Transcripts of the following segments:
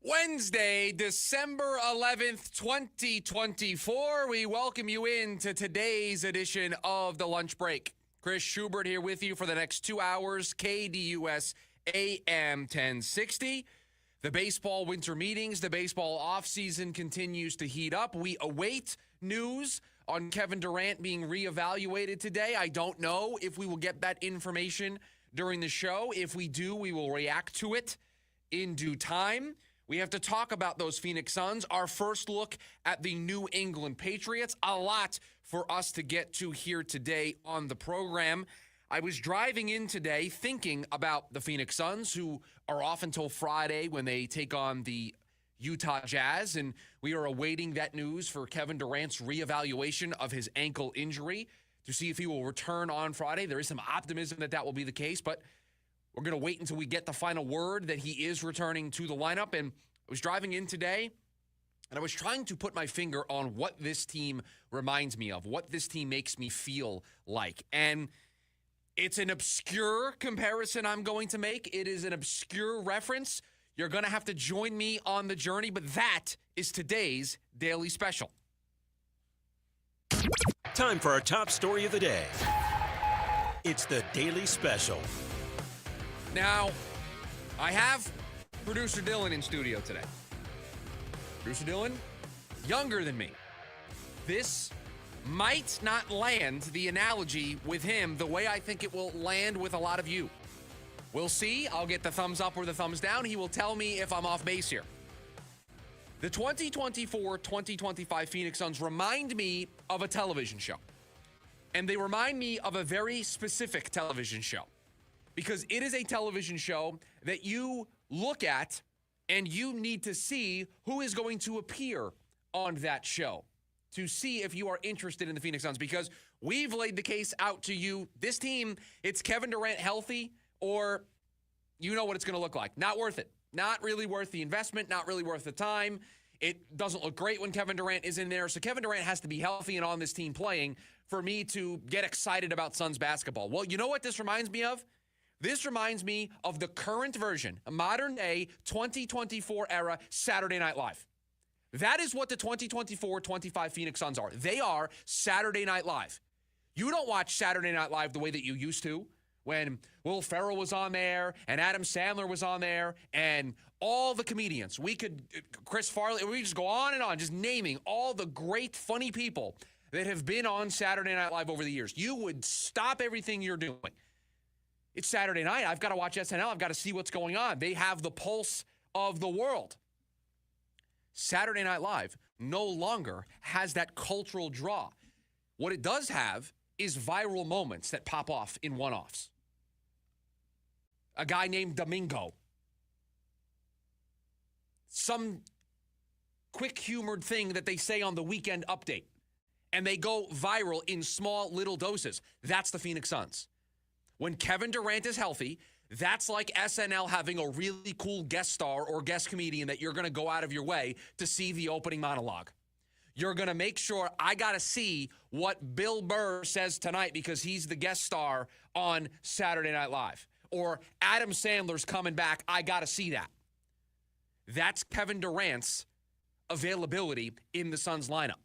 Wednesday, December 11th, 2024. We welcome you into today's edition of The Lunch Break. Chris Schubert here with you for the next 2 hours, KDUS AM 1060. The baseball winter meetings, the baseball offseason continues to heat up. We await news on Kevin Durant being reevaluated today. I don't know if we will get that information during the show. If we do, we will react to it in due time. We have to talk about those Phoenix Suns, our first look at the New England Patriots. A lot for us to get to here today on the program. I was driving in today thinking about the Phoenix Suns, who are off until Friday when they take on the Utah Jazz, and we are awaiting that news for Kevin Durant's reevaluation of his ankle injury to see if he will return on Friday. There is some optimism that that will be the case, but we're going to wait until we get the final word that he is returning to the lineup. And I was driving in today, and I was trying to put my finger on what this team reminds me of, what this team makes me feel like. And it's an obscure comparison I'm going to make. It is an obscure reference. You're going to have to join me on the journey, but that is today's Daily Special. Time for our top story of the day. It's the Daily Special. Now, I have producer Dylan in studio today. Producer Dylan, younger than me. This might not land the analogy with him the way I think it will land with a lot of you. We'll see. I'll get the thumbs up or the thumbs down. He will tell me if I'm off base here. The 2024-2025 Phoenix Suns remind me of a television show. And they remind me of a very specific television show. Because it is a television show that you look at and you need to see who is going to appear on that show to see if you are interested in the Phoenix Suns. Because we've laid the case out to you. This team, it's Kevin Durant healthy, or you know what it's going to look like. Not worth it. Not really worth the investment. Not really worth the time. It doesn't look great when Kevin Durant is in there. So Kevin Durant has to be healthy and on this team playing for me to get excited about Suns basketball. Well, you know what this reminds me of? This reminds me of the current version, a modern-day 2024 era Saturday Night Live. That is what the 2024-25 Phoenix Suns are. They are Saturday Night Live. You don't watch Saturday Night Live the way that you used to when Will Ferrell was on there and Adam Sandler was on there and all the comedians. Chris Farley, we just go on and on, just naming all the great, funny people that have been on Saturday Night Live over the years. You would stop everything you're doing. It's Saturday night. I've got to watch SNL. I've got to see what's going on. They have the pulse of the world. Saturday Night Live no longer has that cultural draw. What it does have is viral moments that pop off in one-offs. A guy named Domingo. Some quick humored thing that they say on the Weekend Update. And they go viral in small little doses. That's the Phoenix Suns. When Kevin Durant is healthy, that's like SNL having a really cool guest star or guest comedian that you're going to go out of your way to see the opening monologue. You're going to make sure I got to see what Bill Burr says tonight because he's the guest star on Saturday Night Live. Or Adam Sandler's coming back. I got to see that. That's Kevin Durant's availability in the Suns lineup.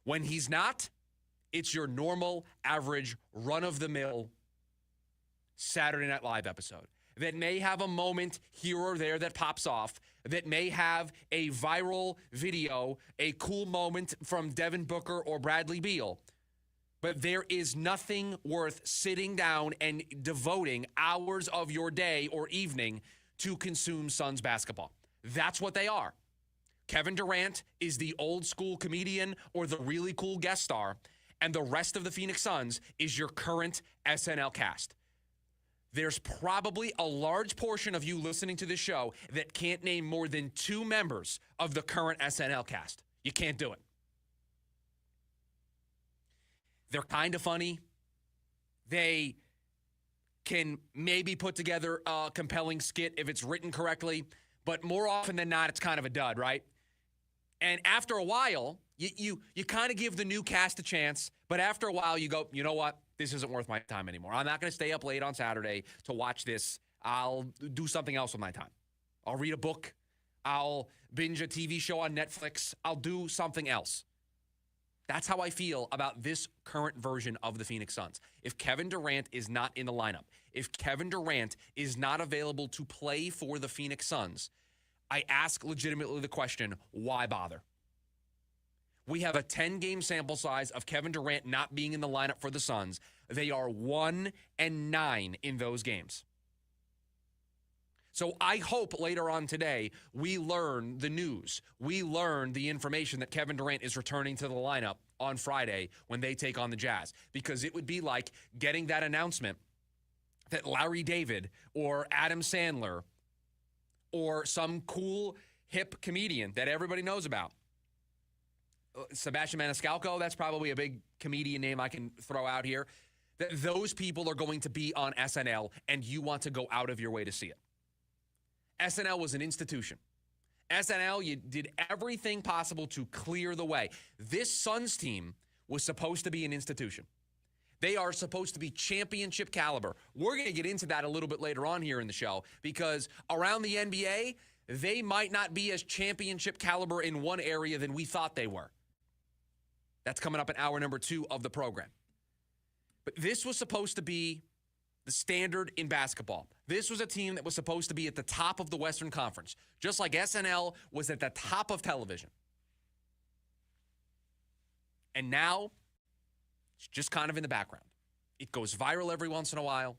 When he's not, it's your normal, average, run-of-the-mill Saturday Night Live episode that may have a moment here or there that pops off, that may have a viral video, a cool moment from Devin Booker or Bradley Beal. But there is nothing worth sitting down and devoting hours of your day or evening to consume Suns basketball. That's what they are. Kevin Durant is the old school comedian or the really cool guest star, and the rest of the Phoenix Suns is your current SNL cast. There's probably a large portion of you listening to this show that can't name more than 2 members of the current SNL cast. You can't do it. They're kind of funny. They can maybe put together a compelling skit if it's written correctly, but more often than not, it's kind of a dud, right? And after a while, you kind of give the new cast a chance, but after a while you go, you know what? This isn't worth my time anymore. I'm not going to stay up late on Saturday to watch this. I'll do something else with my time. I'll read a book. I'll binge a TV show on Netflix. I'll do something else. That's how I feel about this current version of the Phoenix Suns. If Kevin Durant is not in the lineup, if Kevin Durant is not available to play for the Phoenix Suns, I ask legitimately the question, why bother? We have a 10-game sample size of Kevin Durant not being in the lineup for the Suns. They are 1-9 in those games. So I hope later on today we learn the news. We learn the information that Kevin Durant is returning to the lineup on Friday when they take on the Jazz. Because it would be like getting that announcement that Larry David or Adam Sandler or some cool, hip comedian that everybody knows about, Sebastian Maniscalco, that's probably a big comedian name I can throw out here, that those people are going to be on SNL and you want to go out of your way to see it. SNL was an institution. SNL, you did everything possible to clear the way. This Suns team was supposed to be an institution. They are supposed to be championship caliber. We're going to get into that a little bit later on here in the show because around the NBA, they might not be as championship caliber in one area than we thought they were. That's coming up in hour number 2 of the program. But this was supposed to be the standard in basketball. This was a team that was supposed to be at the top of the Western Conference, just like SNL was at the top of television. And now, it's just kind of in the background. It goes viral every once in a while.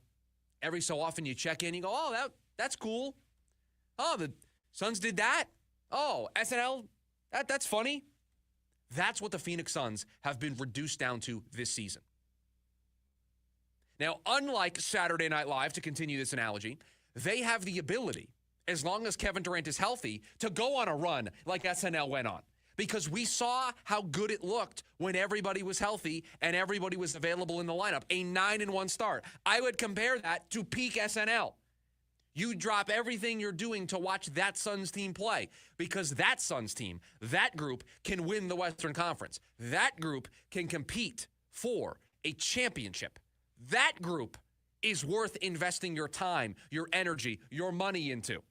Every so often you check in, you go, oh, that's cool. Oh, the Suns did that? Oh, SNL, that's funny. That's what the Phoenix Suns have been reduced down to this season. Now, unlike Saturday Night Live, to continue this analogy, they have the ability, as long as Kevin Durant is healthy, to go on a run like SNL went on. Because we saw how good it looked when everybody was healthy and everybody was available in the lineup. A 9-1 start. I would compare that to peak SNL. You drop everything you're doing to watch that Suns team play because that Suns team, that group can win the Western Conference. That group can compete for a championship. That group is worth investing your time, your energy, your money into.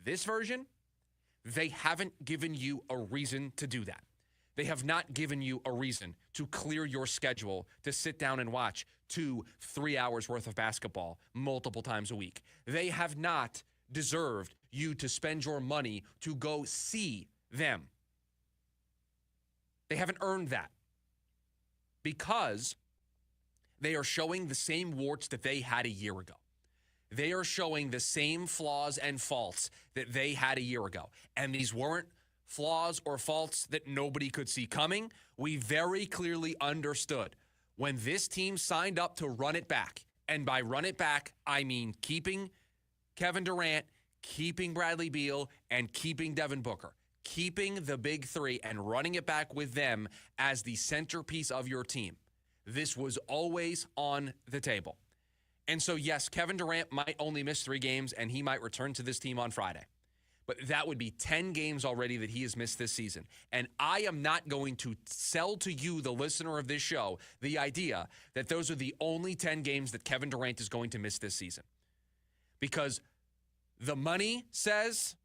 This version, they haven't given you a reason to do that. They have not given you a reason to clear your schedule to sit down and watch 2-3 hours worth of basketball multiple times a week. They have not deserved you to spend your money to go see them. They haven't earned that because they are showing the same warts that they had a year ago. They are showing the same flaws and faults that they had a year ago. And these weren't flaws or faults that nobody could see coming. We very clearly understood when this team signed up to run it back. And by run it back, I mean keeping Kevin Durant, keeping Bradley Beal, and keeping Devin Booker. Keeping the big three and running it back with them as the centerpiece of your team. This was always on the table. And so, yes, Kevin Durant might only miss 3 games, and he might return to this team on Friday. But that would be 10 games already that he has missed this season. And I am not going to sell to you, the listener of this show, the idea that those are the only 10 games that Kevin Durant is going to miss this season. Because the money says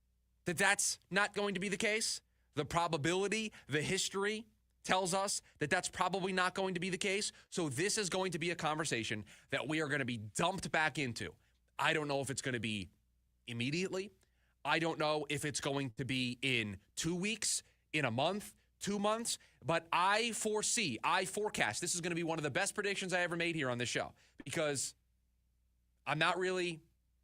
that that's not going to be the case. The probability, the history tells us that that's probably not going to be the case. So this is going to be a conversation that we are going to be dumped back into. I don't know if it's going to be immediately. I don't know if it's going to be in 2 weeks, in a month, 2 months, but I forecast, this is going to be one of the best predictions I ever made here on this show because I'm not really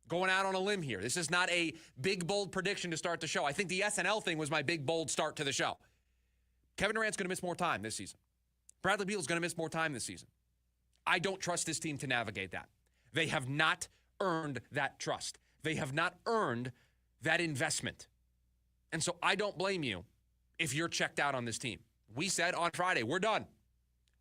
going out on a limb here. This is not a big, bold prediction to start the show. I think the SNL thing was my big, bold start to the show. Kevin Durant's going to miss more time this season. Bradley Beal is going to miss more time this season. I don't trust this team to navigate that. They have not earned that trust. They have not earned that investment. And so I don't blame you if you're checked out on this team. We said on Friday, we're done.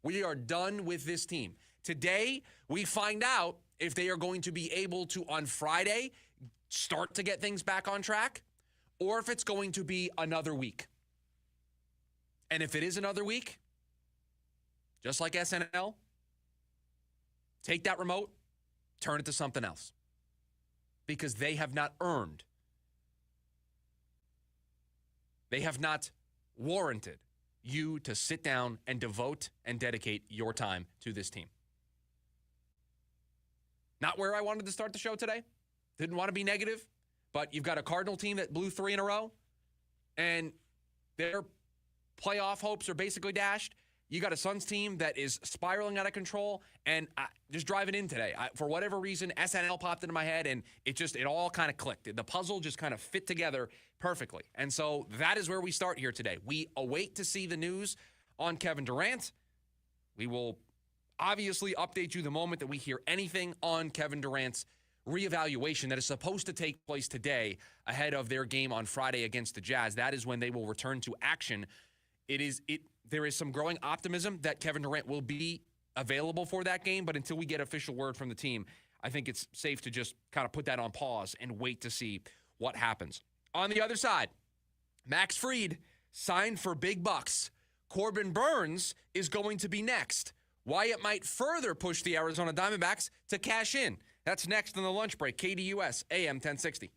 We are done with this team. Today, we find out if they are going to be able to, on Friday, start to get things back on track, or if it's going to be another week. And if it is another week, just like SNL, take that remote, turn it to something else. Because they have not earned They have not warranted you to sit down and devote and dedicate your time to this team. Not where I wanted to start the show today. Didn't want to be negative, but you've got a Cardinal team that blew 3 in a row, and their playoff hopes are basically dashed. You got a Suns team that is spiraling out of control, and just driving in today, for whatever reason, SNL popped into my head, and it all kind of clicked. The puzzle just kind of fit together perfectly. And so that is where we start here today. We await to see the news on Kevin Durant. We will obviously update you the moment that we hear anything on Kevin Durant's reevaluation that is supposed to take place today ahead of their game on Friday against the Jazz. That is when they will return to action. There is some growing optimism that Kevin Durant will be available for that game, but until we get official word from the team, I think it's safe to just kind of put that on pause and wait to see what happens. On the other side, Max Fried signed for big bucks. Corbin Burns is going to be next. Why it might further push the Arizona Diamondbacks to cash in. That's next on the lunch break. KDUS, AM 1060.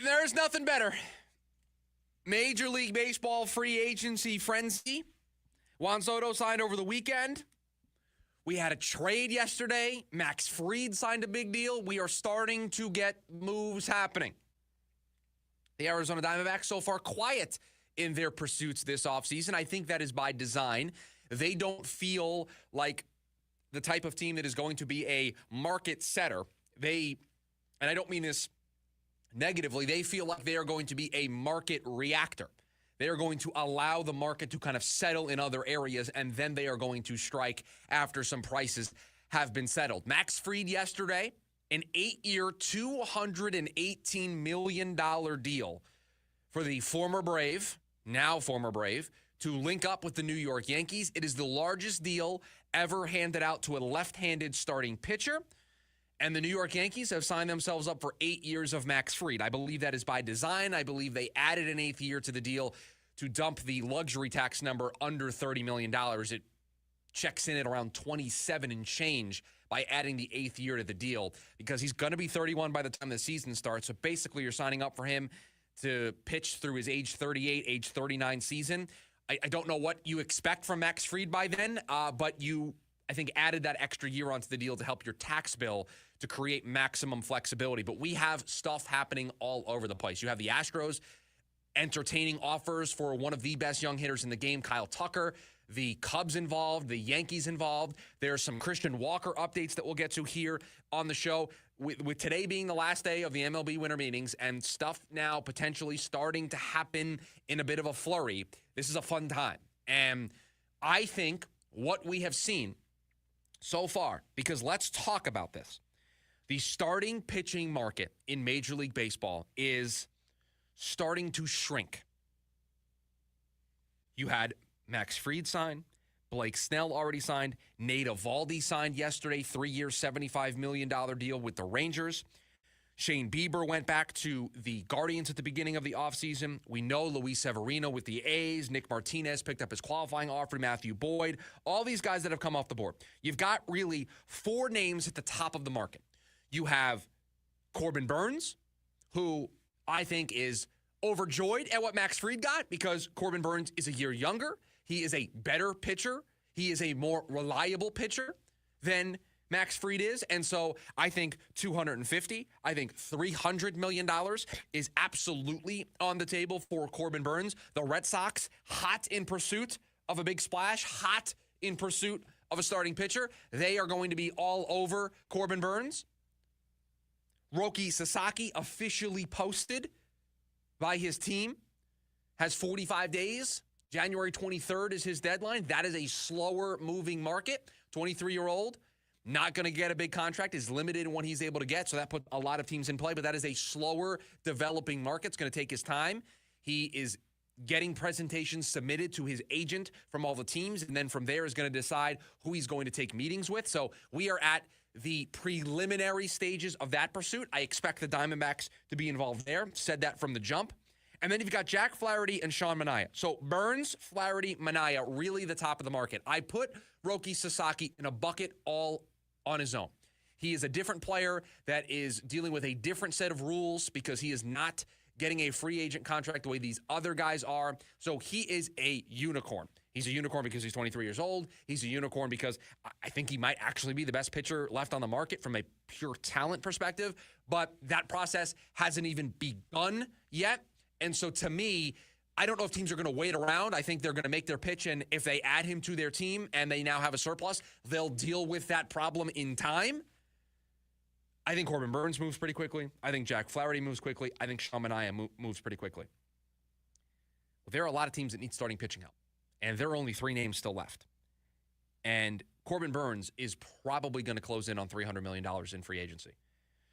There's nothing better. Major League Baseball free agency frenzy. Juan Soto signed over the weekend. We had a trade yesterday. Max Fried signed a big deal. We are starting to get moves happening. The Arizona Diamondbacks so far quiet in their pursuits this offseason. I think that is by design. They don't feel like the type of team that is going to be a market setter. And I don't mean this negatively, they feel like they are going to be a market reactor. They are going to allow the market to kind of settle in other areas, and then they are going to strike after some prices have been settled. Max Fried yesterday, an 8-year, $218 million deal for the now former Brave, to link up with the New York Yankees. It is the largest deal ever handed out to a left-handed starting pitcher. And the New York Yankees have signed themselves up for 8 years of Max Fried. I believe that is by design. I believe they added an 8th year to the deal to dump the luxury tax number under $30 million. It checks in at around 27 and change by adding the 8th year to the deal, because he's going to be 31 by the time the season starts. So basically you're signing up for him to pitch through his age 38, age 39 season. I don't know what you expect from Max Fried by then, but you I think added that extra year onto the deal to help your tax bill to create maximum flexibility. But we have stuff happening all over the place. You have the Astros entertaining offers for one of the best young hitters in the game, Kyle Tucker. The Cubs involved, the Yankees involved. There's some Christian Walker updates that we'll get to here on the show. With today being the last day of the MLB winter meetings and stuff now potentially starting to happen in a bit of a flurry, this is a fun time. And I think what we have seen so far, because let's talk about this. The starting pitching market in Major League Baseball is starting to shrink. You had Max Fried sign, Blake Snell already signed, Nate Eovaldi signed yesterday, 3-year, $75 million deal with the Rangers. Shane Bieber went back to the Guardians at the beginning of the offseason. We know Luis Severino with the A's. Nick Martinez picked up his qualifying offer. Matthew Boyd. All these guys that have come off the board. You've got really 4 names at the top of the market. You have Corbin Burns, who I think is overjoyed at what Max Fried got because Corbin Burns is a year younger. He is a better pitcher. He is a more reliable pitcher than Max Fried is. And so I think $250, I think $300 million is absolutely on the table for Corbin Burns. The Red Sox, hot in pursuit of a big splash, hot in pursuit of a starting pitcher. They are going to be all over Corbin Burns. Roki Sasaki officially posted by his team, has 45 days. January 23rd is his deadline. That is a slower moving market. 23-year-old, not going to get a big contract, is limited in what he's able to get. So that put a lot of teams in play, but that is a slower developing market. It's going to take his time. He is getting presentations submitted to his agent from all the teams, and then from there is going to decide who he's going to take meetings with. So we are at the preliminary stages of that pursuit. I expect the Diamondbacks to be involved there. Said that from the jump. And then you've got Jack Flaherty and Sean Manaea. So Burns, Flaherty, Manaea, really the top of the market. I put Roki Sasaki in a bucket all on his own. He is a different player that is dealing with a different set of rules because he is not getting a free agent contract the way these other guys are. So he is a unicorn. He's a unicorn because he's 23 years old. He's a unicorn because I think he might actually be the best pitcher left on the market from a pure talent perspective. But that process hasn't even begun yet. And so to me, I don't know if teams are going to wait around. I think they're going to make their pitch, and if they add him to their team and they now have a surplus, they'll deal with that problem in time. I think Corbin Burns moves pretty quickly. I think Jack Flaherty moves quickly. I think Sean Manaea moves pretty quickly. Well, there are a lot of teams that need starting pitching help, and there are only 3 names still left. And Corbin Burns is probably going to close in on $300 million in free agency.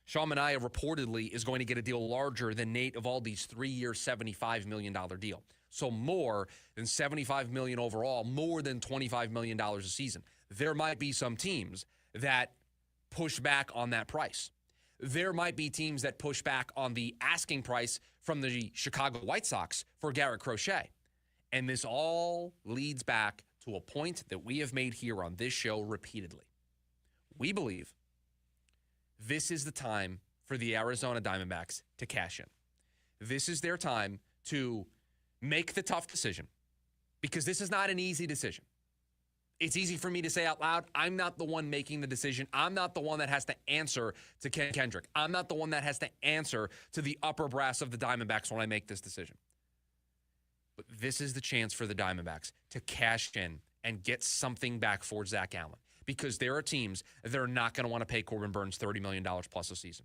Sean Manaea reportedly is going to get a deal larger than Nate Eovaldi's 3-year, $75 million deal. So more than $75 million overall, more than $25 million a season. There might be some teams that push back on that price. There might be teams that push back on the asking price from the Chicago White Sox for Garrett Crochet. And this all leads back to a point that we have made here on this show repeatedly. We believe this is the time for the Arizona Diamondbacks to cash in. This is their time to make the tough decision because this is not an easy decision. It's easy for me to say out loud, I'm not the one making the decision. I'm not the one that has to answer to Ken Kendrick. I'm not the one that has to answer to the upper brass of the Diamondbacks when I make this decision. But this is the chance for the Diamondbacks to cash in and get something back for Zach Allen. Because there are teams that are not going to want to pay Corbin Burns $30 million plus a season.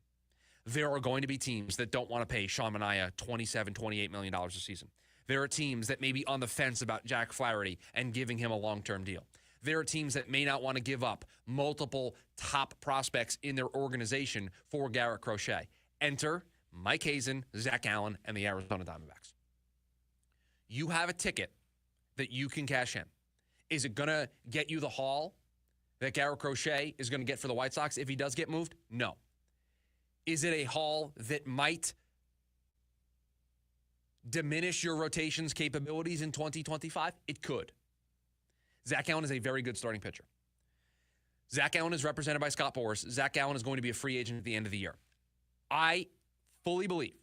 There are going to be teams that don't want to pay Sean Manaea $27, $28 million a season. There are teams that may be on the fence about Jack Flaherty and giving him a long-term deal. There are teams that may not want to give up multiple top prospects in their organization for Garrett Crochet. Enter Mike Hazen, Zach Allen, and the Arizona Diamondbacks. You have a ticket that you can cash in. Is it going to get you the haul that Garrett Crochet is going to get for the White Sox if he does get moved? No. Is it a haul that might diminish your rotation's capabilities in 2025? It could. Zach Allen is a very good starting pitcher. Zach Allen is represented by Scott Boras. Zach Allen is going to be a free agent at the end of the year. I fully believe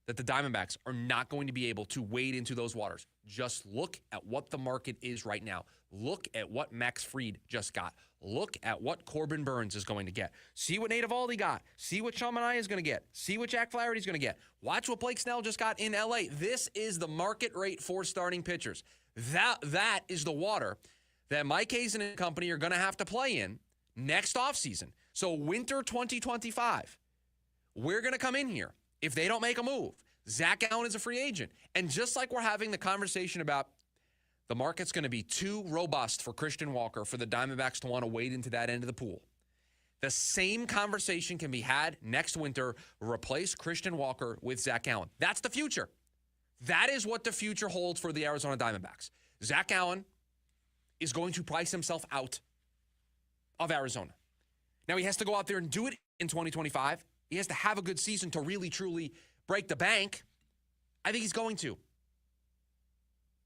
that the Diamondbacks are not going to be able to wade into those waters. Just look at what the market is right now. Look at what Max Fried just got. Look at what Corbin Burns is going to get. See what Nate Eovaldi got. See what Sean Manaea is going to get. See what Jack Flaherty is going to get. Watch what Blake Snell just got in LA. This is the market rate for starting pitchers. That is the water that Mike Hazen and company are going to have to play in next offseason. So winter 2025, we're going to come in here. If they don't make a move, Zach Allen is a free agent. And just like we're having the conversation about the market's going to be too robust for Christian Walker for the Diamondbacks to want to wade into that end of the pool, the same conversation can be had next winter. Replace Christian Walker with Zach Allen. That's the future. That is what the future holds for the Arizona Diamondbacks. Zach Allen is going to price himself out of Arizona. Now, he has to go out there and do it in 2025. He has to have a good season to really, truly break the bank. I think he's going to.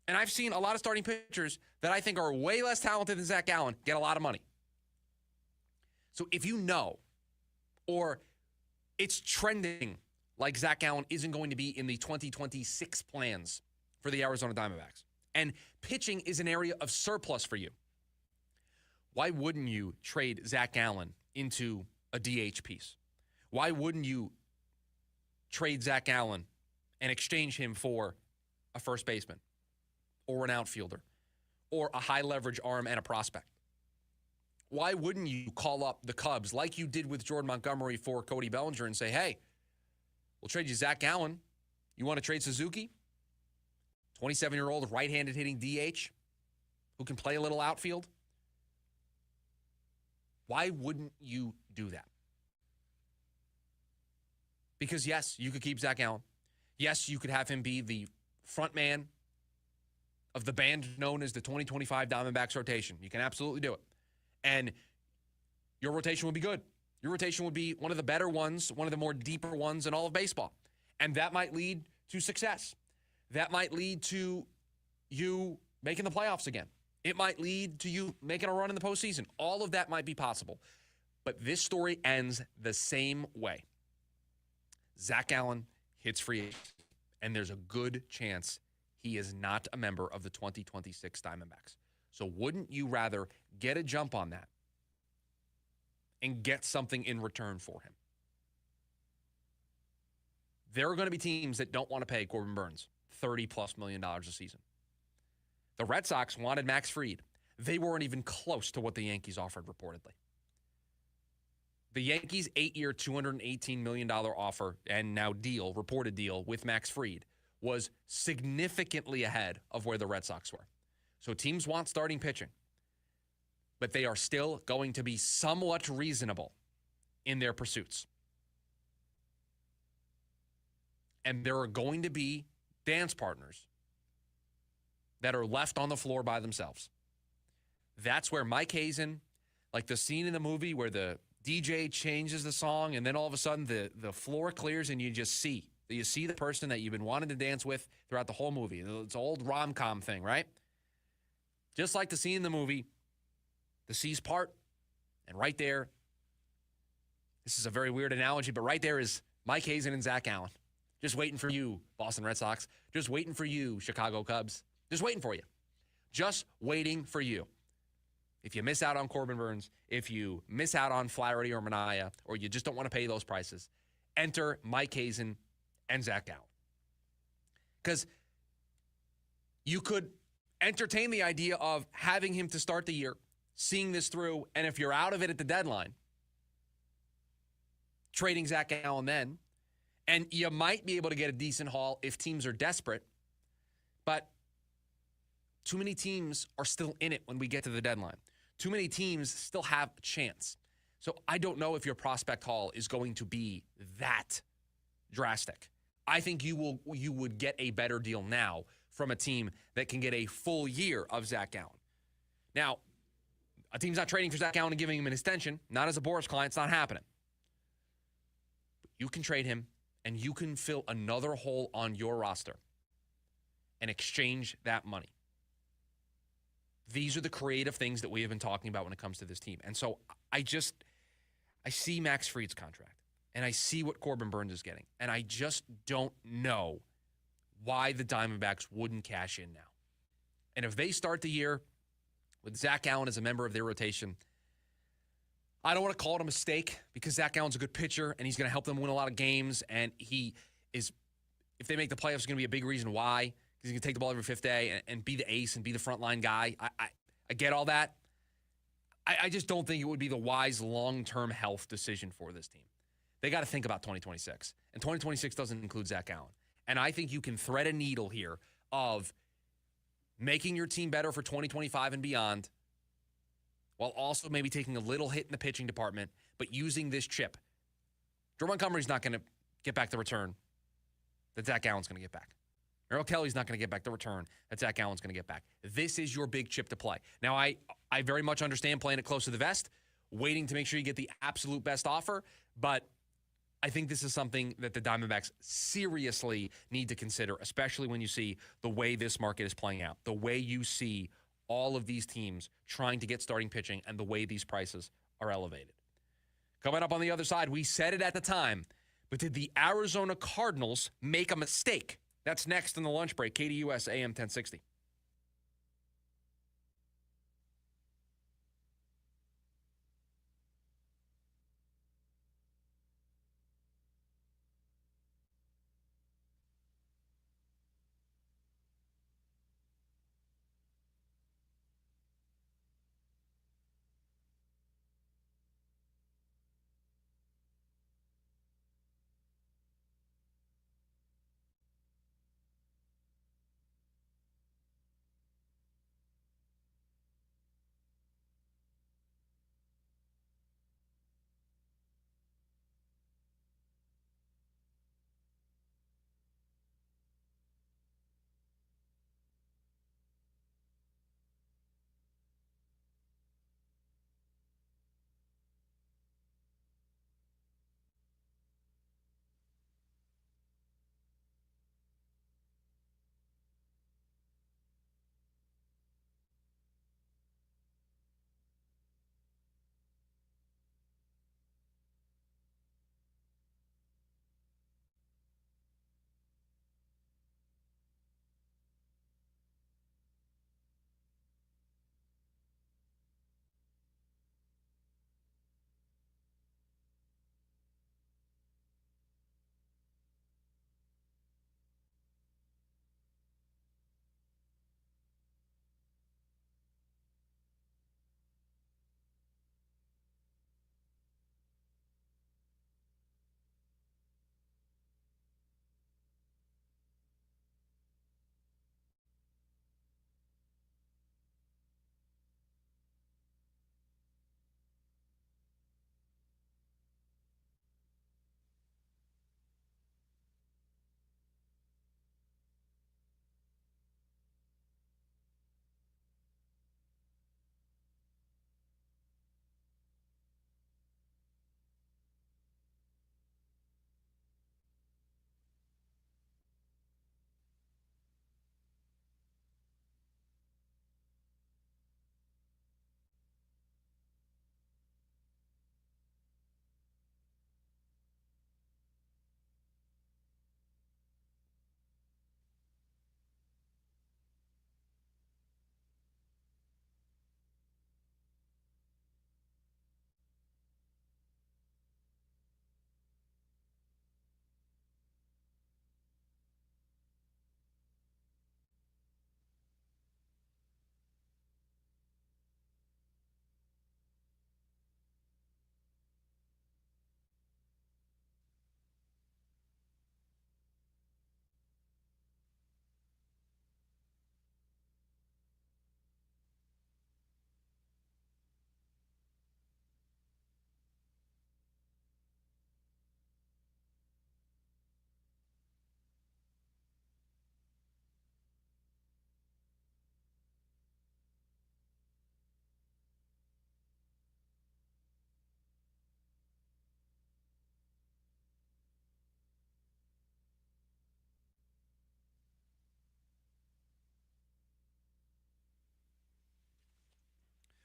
And I've seen a lot of starting pitchers that I think are way less talented than Zach Allen get a lot of money. So if you know, or it's trending like Zach Allen isn't going to be in the 2026 plans for the Arizona Diamondbacks, and pitching is an area of surplus for you, why wouldn't you trade Zach Allen into a DH piece? Why wouldn't you trade Zach Allen and exchange him for a first baseman or an outfielder or a high-leverage arm and a prospect? Why wouldn't you call up the Cubs like you did with Jordan Montgomery for Cody Bellinger and say, hey, we'll trade you Zach Allen. You want to trade Suzuki? 27-year-old right-handed hitting DH who can play a little outfield? Why wouldn't you do that? Because, yes, you could keep Zach Allen. Yes, you could have him be the front man of the band known as the 2025 Diamondbacks rotation. You can absolutely do it. And your rotation would be good. Your rotation would be one of the better ones, one of the more deeper ones in all of baseball. And that might lead to success. That might lead to you making the playoffs again. It might lead to you making a run in the postseason. All of that might be possible. But this story ends the same way. Zach Allen hits free agency, and there's a good chance he is not a member of the 2026 Diamondbacks. So wouldn't you rather get a jump on that and get something in return for him? There are going to be teams that don't want to pay Corbin Burns $30+ million a season. The Red Sox wanted Max Fried. They weren't even close to what the Yankees offered, reportedly. The Yankees' 8-year, $218 million offer and now reported deal with Max Fried was significantly ahead of where the Red Sox were. So teams want starting pitching, but they are still going to be somewhat reasonable in their pursuits. And there are going to be dance partners that are left on the floor by themselves. That's where Mike Hazen, like the scene in the movie where the DJ changes the song and then all of a sudden the floor clears and you see the person that you've been wanting to dance with throughout the whole movie. It's an old rom-com thing, right? Just like the scene in the movie, the seas part, and right there, this is a very weird analogy, but right there is Mike Hazen and Zach Allen. Just waiting for you, Boston Red Sox. Just waiting for you, Chicago Cubs. Just waiting for you. Just waiting for you. If you miss out on Corbin Burns, if you miss out on Flaherty or Manaea, or you just don't want to pay those prices, enter Mike Hazen and Zach Allen. Because you could entertain the idea of having him to start the year, seeing this through, and if you're out of it at the deadline, trading Zach Allen then, and you might be able to get a decent haul if teams are desperate, but too many teams are still in it when we get to the deadline. Too many teams still have a chance. So I don't know if your prospect haul is going to be that drastic. I think you would get a better deal now from a team that can get a full year of Zach Allen. Now, a team's not trading for Zach Allen and giving him an extension. Not as a Boris client. It's not happening. But you can trade him, and you can fill another hole on your roster and exchange that money. These are the creative things that we have been talking about when it comes to this team. And so I see Max Fried's contract. and I see what Corbin Burns is getting, and I just don't know why the Diamondbacks wouldn't cash in now. And if they start the year with Zach Allen as a member of their rotation, I don't want to call it a mistake because Zach Allen's a good pitcher and he's going to help them win a lot of games. And he is, if they make the playoffs, going to be a big reason why. Because he's going to take the ball every fifth day and be the ace and be the frontline guy. I get all that. I just don't think it would be the wise long-term health decision for this team. They got to think about 2026. And 2026 doesn't include Zach Allen. And I think you can thread a needle here of making your team better for 2025 and beyond, while also maybe taking a little hit in the pitching department, but using this chip. Drew Montgomery's not going to get back the return that Zach Allen's going to get back. Merrill Kelly's not going to get back the return that Zach Allen's going to get back. This is your big chip to play. Now, I very much understand playing it close to the vest, waiting to make sure you get the absolute best offer, but I think this is something that the Diamondbacks seriously need to consider, especially when you see the way this market is playing out, the way you see all of these teams trying to get starting pitching and the way these prices are elevated. Coming up on the other side, we said it at the time, but did the Arizona Cardinals make a mistake? That's next in the lunch break, KDUS AM 1060.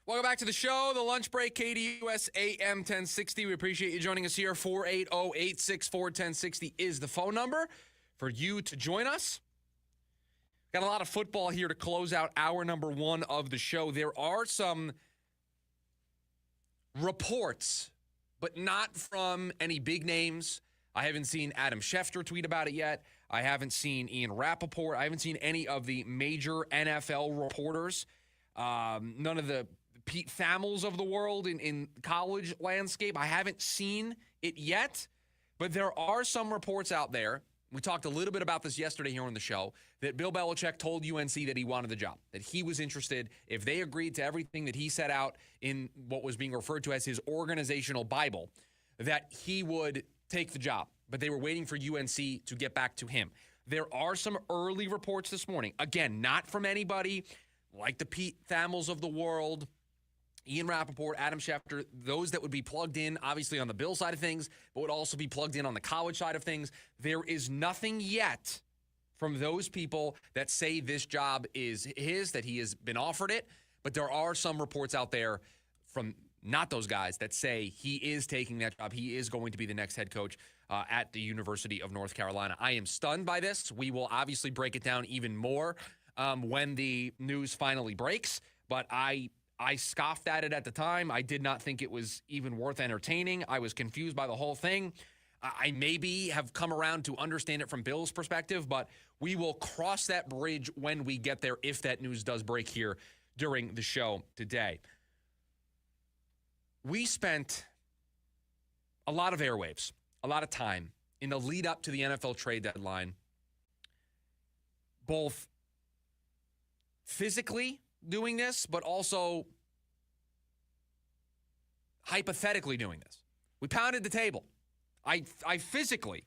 Welcome back to the show, The Lunch Break, KDUS AM 1060. We appreciate you joining us here. 480-864-1060 is the phone number for you to join us. Got a lot of football here to close out hour number one of the show. There are some reports, but not from any big names. I haven't seen Adam Schefter tweet about it yet. I haven't seen Ian Rappaport. I haven't seen any of the major NFL reporters. None of the Pete Thamels of the world in college landscape. I haven't seen it yet, but there are some reports out there. We talked a little bit about this yesterday here on the show, that Bill Belichick told UNC that he wanted the job, that he was interested. If they agreed to everything that he set out in what was being referred to as his organizational Bible, that he would take the job. But they were waiting for UNC to get back to him. There are some early reports this morning. Again, not from anybody like the Pete Thamels of the world, Ian Rappaport, Adam Schefter, those that would be plugged in, obviously, on the Bill side of things, but would also be plugged in on the college side of things. There is nothing yet from those people that say this job is his, that he has been offered it. But there are some reports out there from not those guys that say he is taking that job. He is going to be the next head coach at the University of North Carolina. I am stunned by this. We will obviously break it down even more when the news finally breaks. But I scoffed at it at the time. I did not think it was even worth entertaining. I was confused by the whole thing. I maybe have come around to understand it from Bill's perspective, but we will cross that bridge when we get there if that news does break here during the show today. We spent a lot of airwaves, a lot of time in the lead up to the NFL trade deadline, both physically doing this, but also hypothetically doing this. We pounded the table. I physically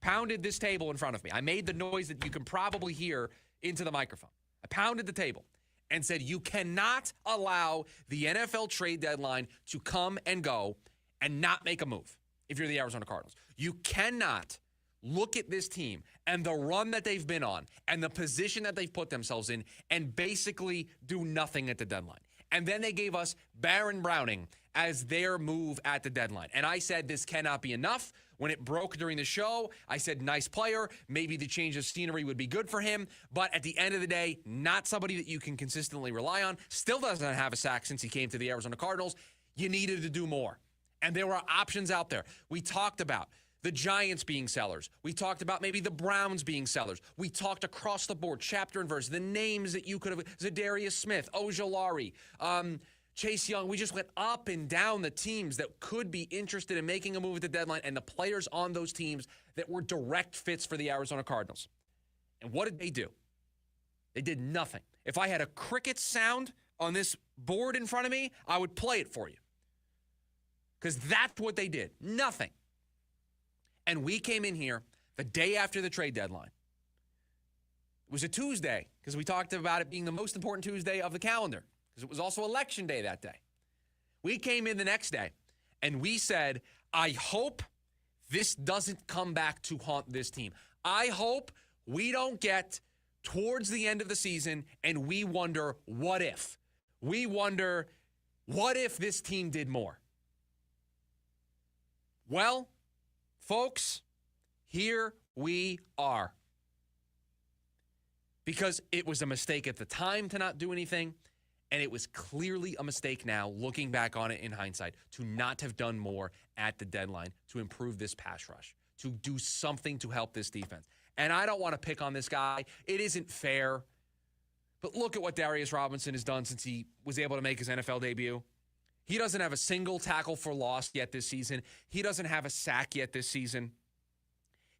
pounded this table in front of me. I made the noise that you can probably hear into the microphone. I pounded the table and said, you cannot allow the NFL trade deadline to come and go and not make a move if you're the Arizona Cardinals. You cannot look at this team and the run that they've been on and the position that they've put themselves in and basically do nothing at the deadline. And then they gave us Baron Browning as their move at the deadline. And I said this cannot be enough. When it broke during the show, I said, nice player. Maybe the change of scenery would be good for him. But at the end of the day, not somebody that you can consistently rely on. Still doesn't have a sack since he came to the Arizona Cardinals. You needed to do more. And there were options out there. We talked about the Giants being sellers. We talked about maybe the Browns being sellers. We talked across the board, chapter and verse, the names that you could have, Zadarius Smith, Ojolari, Chase Young. We just went up and down the teams that could be interested in making a move at the deadline and the players on those teams that were direct fits for the Arizona Cardinals. And what did they do? They did nothing. If I had a cricket sound on this board in front of me, I would play it for you. Because that's what they did. Nothing. And we came in here the day after the trade deadline. It was a Tuesday because we talked about it being the most important Tuesday of the calendar because it was also Election Day that day. We came in the next day and we said, I hope this doesn't come back to haunt this team. I hope we don't get towards the end of the season and we wonder, what if? We wonder, what if this team did more? Well, folks, here we are. Because it was a mistake at the time to not do anything, and it was clearly a mistake now, looking back on it in hindsight, to not have done more at the deadline to improve this pass rush, to do something to help this defense. And I don't want to pick on this guy. It isn't fair. But look at what Darius Robinson has done since he was able to make his NFL debut. He doesn't have a single tackle for loss yet this season. He doesn't have a sack yet this season.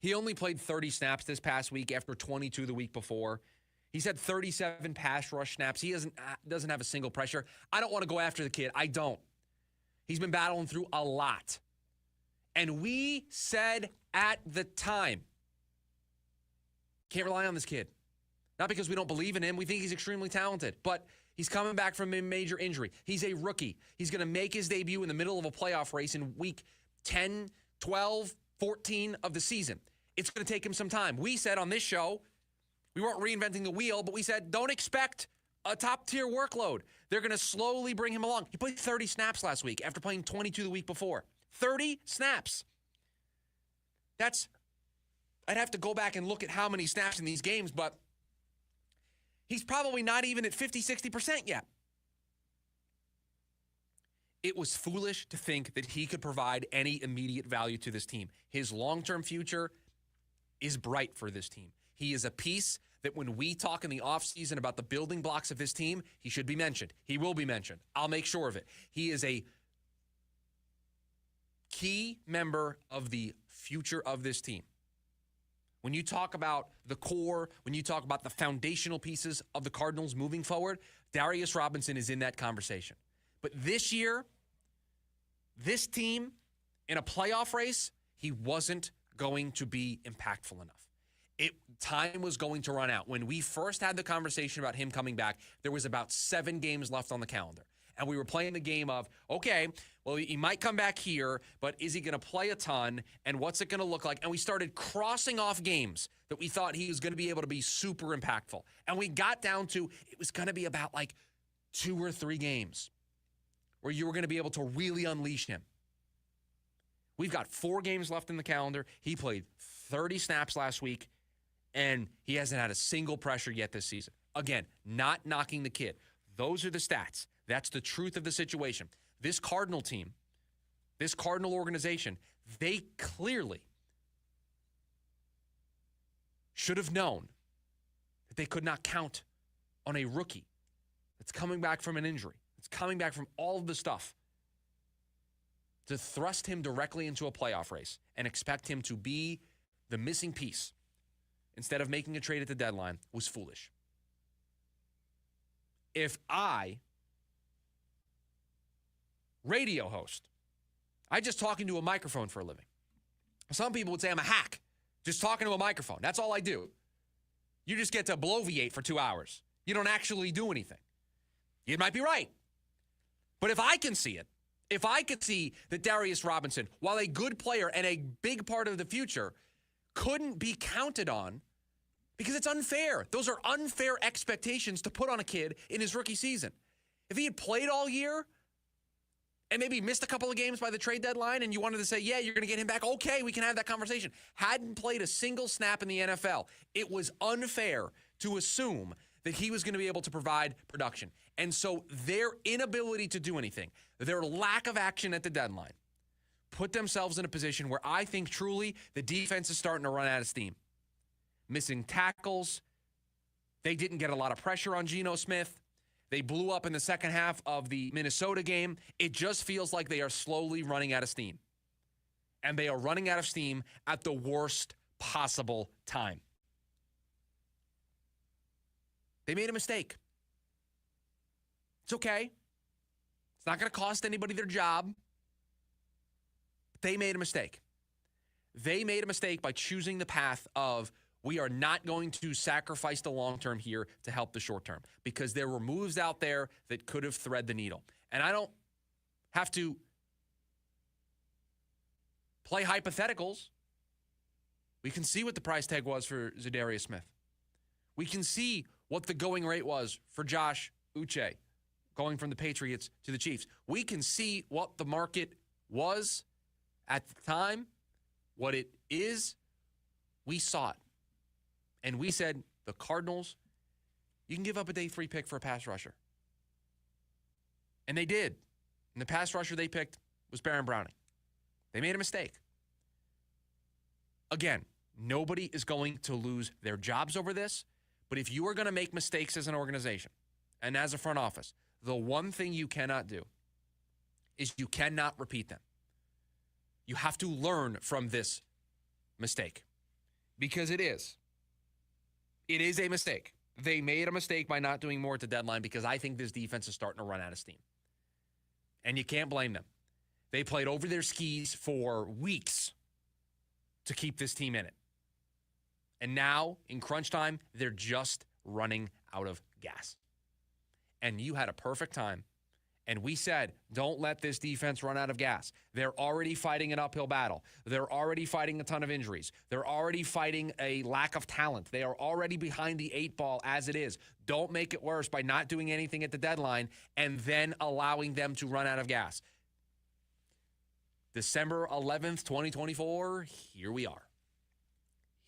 He only played 30 snaps this past week after 22 the week before. He's had 37 pass rush snaps. He doesn't have a single pressure. I don't want to go after the kid. I don't. He's been battling through a lot. And we said at the time, can't rely on this kid. Not because we don't believe in him. We think he's extremely talented. But he's coming back from a major injury. He's a rookie. He's going to make his debut in the middle of a playoff race in week 10, 12, 14 of the season. It's going to take him some time. We said on this show, we weren't reinventing the wheel, but we said don't expect a top-tier workload. They're going to slowly bring him along. He played 30 snaps last week after playing 22 the week before. 30 snaps. I'd have to go back and look at how many snaps in these games, but he's probably not even at 50, 60% yet. It was foolish to think that he could provide any immediate value to this team. His long-term future is bright for this team. He is a piece that when we talk in the offseason about the building blocks of this team, he should be mentioned. He will be mentioned. I'll make sure of it. He is a key member of the future of this team. When you talk about the core, when you talk about the foundational pieces of the Cardinals moving forward, Darius Robinson is in that conversation. But this year, this team in a playoff race, he wasn't going to be impactful enough. Time was going to run out. When we first had the conversation about him coming back, there was about 7 games left on the calendar. And we were playing the game of, okay, well, he might come back here, but is he going to play a ton? And what's it going to look like? And we started crossing off games that we thought he was going to be able to be super impactful. And we got down to, it was going to be about like 2 or 3 games where you were going to be able to really unleash him. We've got 4 games left in the calendar. He played 30 snaps last week, and he hasn't had a single pressure yet this season. Again, not knocking the kid. Those are the stats. That's the truth of the situation. This Cardinal team, this Cardinal organization, they clearly should have known that they could not count on a rookie that's coming back from an injury, that's coming back from all of the stuff, to thrust him directly into a playoff race and expect him to be the missing piece instead of making a trade at the deadline was foolish. If radio host, I just talking to a microphone for a living. Some people would say I'm a hack, just talking to a microphone. That's all I do. You just get to bloviate for 2 hours. You don't actually do anything. You might be right. But if I can see it, if I could see that Darius Robinson, while a good player and a big part of the future, couldn't be counted on, because it's unfair. Those are unfair expectations to put on a kid in his rookie season. If he had played all year and maybe missed a couple of games by the trade deadline and you wanted to say, yeah, you're going to get him back, okay, we can have that conversation. Hadn't played a single snap in the NFL. It was unfair to assume that he was going to be able to provide production. And so their inability to do anything, their lack of action at the deadline, put themselves in a position where I think truly the defense is starting to run out of steam. Missing tackles. They didn't get a lot of pressure on Geno Smith. They blew up in the second half of the Minnesota game. It just feels like they are slowly running out of steam. And they are running out of steam at the worst possible time. They made a mistake. It's okay. It's not going to cost anybody their job. But they made a mistake. They made a mistake by choosing the path of, we are not going to sacrifice the long term here to help the short term, because there were moves out there that could have threaded the needle. And I don't have to play hypotheticals. We can see what the price tag was for Zadarius Smith. We can see what the going rate was for Josh Uche going from the Patriots to the Chiefs. We can see what the market was at the time, what it is. We saw it. And we said, the Cardinals, you can give up a day 3 pick for a pass rusher. And they did. And the pass rusher they picked was Baron Browning. They made a mistake. Again, nobody is going to lose their jobs over this. But if you are going to make mistakes as an organization and as a front office, the one thing you cannot do is you cannot repeat them. You have to learn from this mistake, because it is a mistake. They made a mistake by not doing more at the deadline, because I think this defense is starting to run out of steam. And you can't blame them. They played over their skis for weeks to keep this team in it. And now, in crunch time, they're just running out of gas. And you had a perfect time And we said, don't let this defense run out of gas. They're already fighting an uphill battle. They're already fighting a ton of injuries. They're already fighting a lack of talent. They are already behind the 8 ball as it is. Don't make it worse by not doing anything at the deadline and then allowing them to run out of gas. December 11th, 2024, here we are.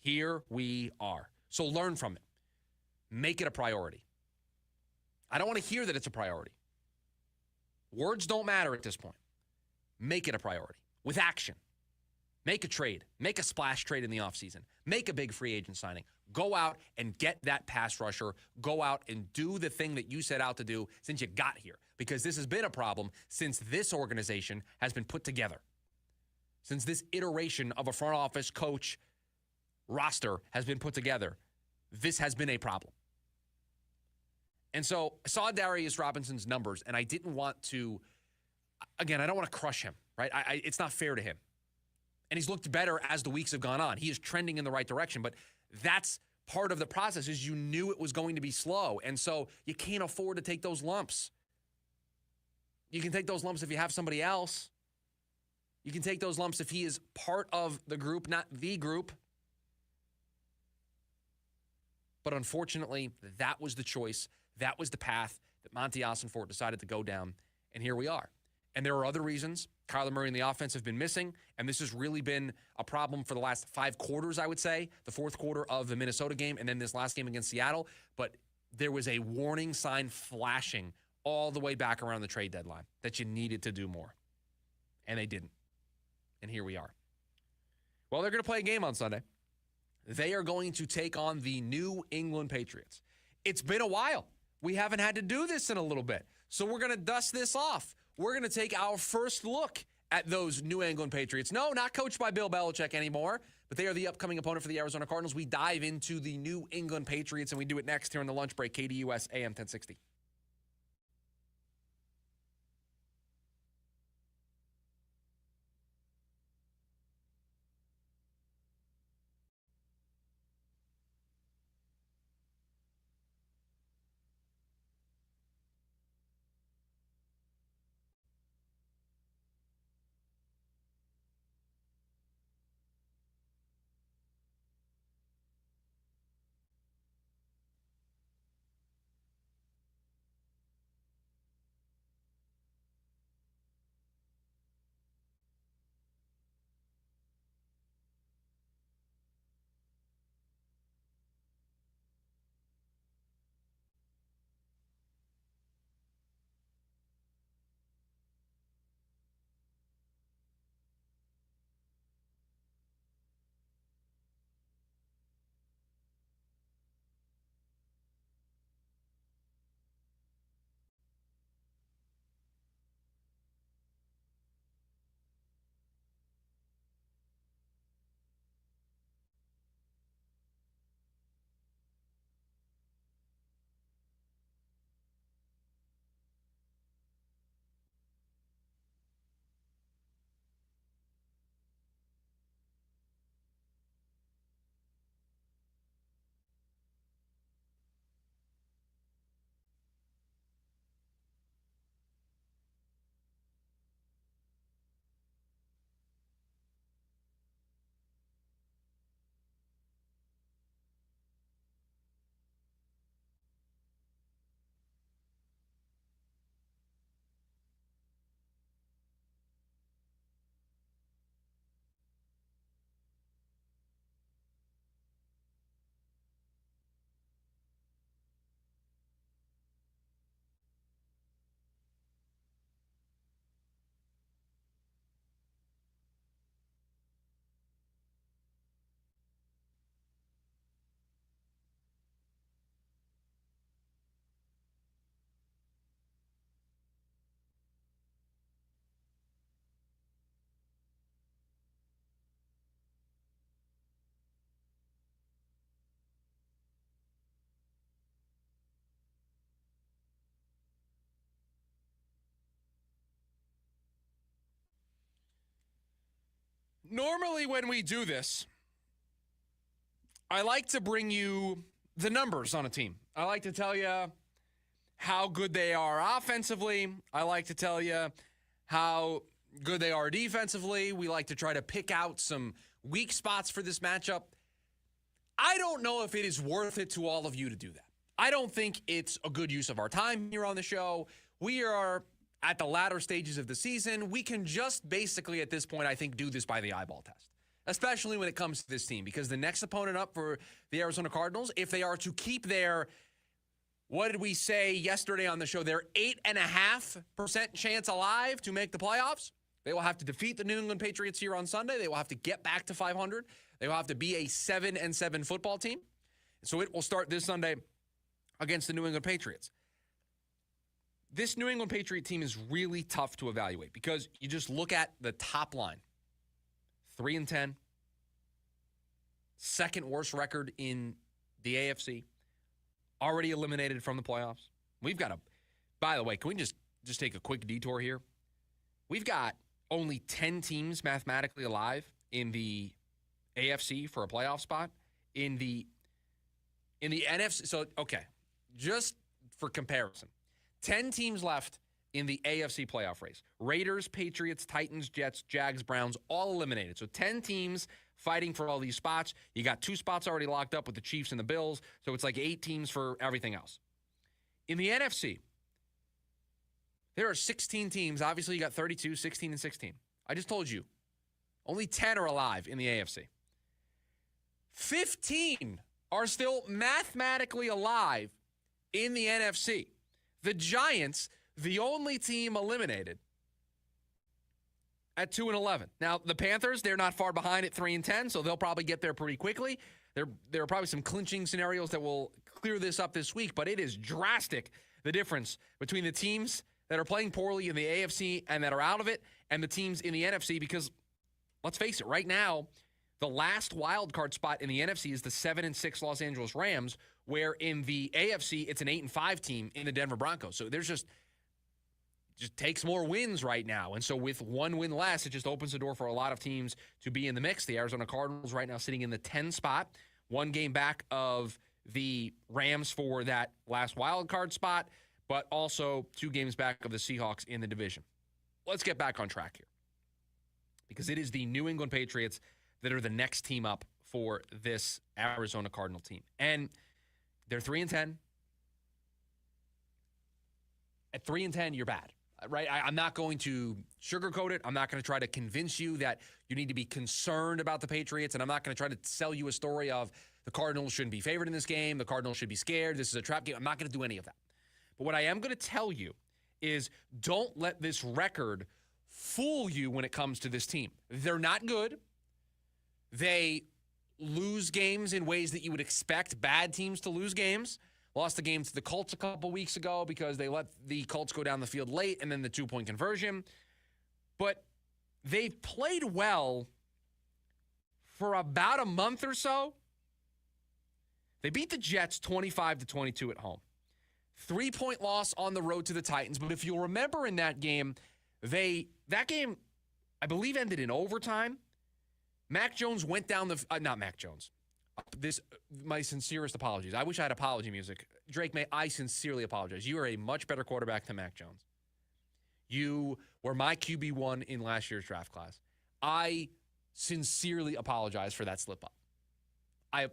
Here we are. So learn from it. Make it a priority. I don't want to hear that it's a priority. Words don't matter at this point. Make it a priority with action. Make a trade. Make a splash trade in the offseason. Make a big free agent signing. Go out and get that pass rusher. Go out and do the thing that you set out to do since you got here. Because this has been a problem since this organization has been put together. Since this iteration of a front office coach roster has been put together, this has been a problem. And so I saw Darius Robinson's numbers, and I didn't want to, again, I don't want to crush him, right? It's not fair to him. And he's looked better as the weeks have gone on. He is trending in the right direction, but that's part of the process is you knew it was going to be slow. And so you can't afford to take those lumps. You can take those lumps if you have somebody else. You can take those lumps if he is part of the group, not the group. But unfortunately, that was the choice. That was the path that Monty Ossenfort decided to go down, and here we are. And there are other reasons. Kyler Murray and the offense have been missing, and this has really been a problem for the last 5 quarters, I would say, the fourth quarter of the Minnesota game and then this last game against Seattle. But there was a warning sign flashing all the way back around the trade deadline that you needed to do more, and they didn't. And here we are. Well, they're going to play a game on Sunday. They are going to take on the New England Patriots. It's been a while. We haven't had to do this in a little bit. So we're going to dust this off. We're going to take our first look at those New England Patriots. No, not coached by Bill Belichick anymore, but they are the upcoming opponent for the Arizona Cardinals. We dive into the New England Patriots, and we do it next here on the lunch break, KDUS AM 1060. Normally when we do this, I like to bring you the numbers on a team. I like to tell you how good they are offensively. I like to tell you how good they are defensively. We like to try to pick out some weak spots for this matchup. I don't know if it is worth it to all of you to do that. I don't think it's a good use of our time here on the show. We are at the latter stages of the season. We can just basically at this point, I think, do this by the eyeball test, especially when it comes to this team, because the next opponent up for the Arizona Cardinals, if they are to keep their, what did we say yesterday on the show, their 8.5% chance alive to make the playoffs, they will have to defeat the New England Patriots here on Sunday. They will have to get back to 500. They will have to be a 7-7 football team. So it will start this Sunday against the New England Patriots. This New England Patriot team is really tough to evaluate because you just look at the top line. 3-10. Second worst record in the AFC. Already eliminated from the playoffs. We've got by the way, can we just take a quick detour here? We've got only 10 teams mathematically alive in the AFC for a playoff spot. In the NFC, so okay, just for comparison, 10 teams left in the AFC playoff race. Raiders, Patriots, Titans, Jets, Jags, Browns, all eliminated. So 10 teams fighting for all these spots. You got 2 spots already locked up with the Chiefs and the Bills, so it's like 8 teams for everything else. In the NFC, there are 16 teams. Obviously, you got 32, 16, and 16. I just told you, only 10 are alive in the AFC. 15 are still mathematically alive in the NFC. The Giants, the only team eliminated at 2-11. Now, the Panthers, they're not far behind at 3-10, so they'll probably get there pretty quickly. There are probably some clinching scenarios that will clear this up this week, but it is drastic, the difference between the teams that are playing poorly in the AFC and that are out of it and the teams in the NFC, because let's face it, right now, the last wild card spot in the NFC is the 7-6 Los Angeles Rams, where in the AFC, it's an 8-5 team in the Denver Broncos. So there's just takes more wins right now. And so with one win less, it just opens the door for a lot of teams to be in the mix. The Arizona Cardinals right now sitting in the 10 spot, 1 game back of the Rams for that last wild card spot, but also 2 games back of the Seahawks in the division. Let's get back on track here, because it is the New England Patriots that are the next team up for this Arizona Cardinal team. And they're 3-10. At 3-10, you're bad, right? I'm not going to sugarcoat it. I'm not going to try to convince you that you need to be concerned about the Patriots, and I'm not going to try to sell you a story of the Cardinals shouldn't be favored in this game, the Cardinals should be scared, this is a trap game. I'm not going to do any of that. But what I am going to tell you is don't let this record fool you when it comes to this team. They're not good. They lose games in ways that you would expect bad teams to lose games. Lost the game to the Colts a couple weeks ago because they let the Colts go down the field late and then the 2-point conversion. But they've played well for about a month or so. They beat the Jets 25-22 at home. 3-point loss on the road to the Titans. But if you'll remember in that game, that game, I believe, ended in overtime. Mac Jones went down not Mac Jones. My sincerest apologies. I wish I had apology music. Drake May, I sincerely apologize. You are a much better quarterback than Mac Jones. You were my QB1 in last year's draft class. I sincerely apologize for that slip up.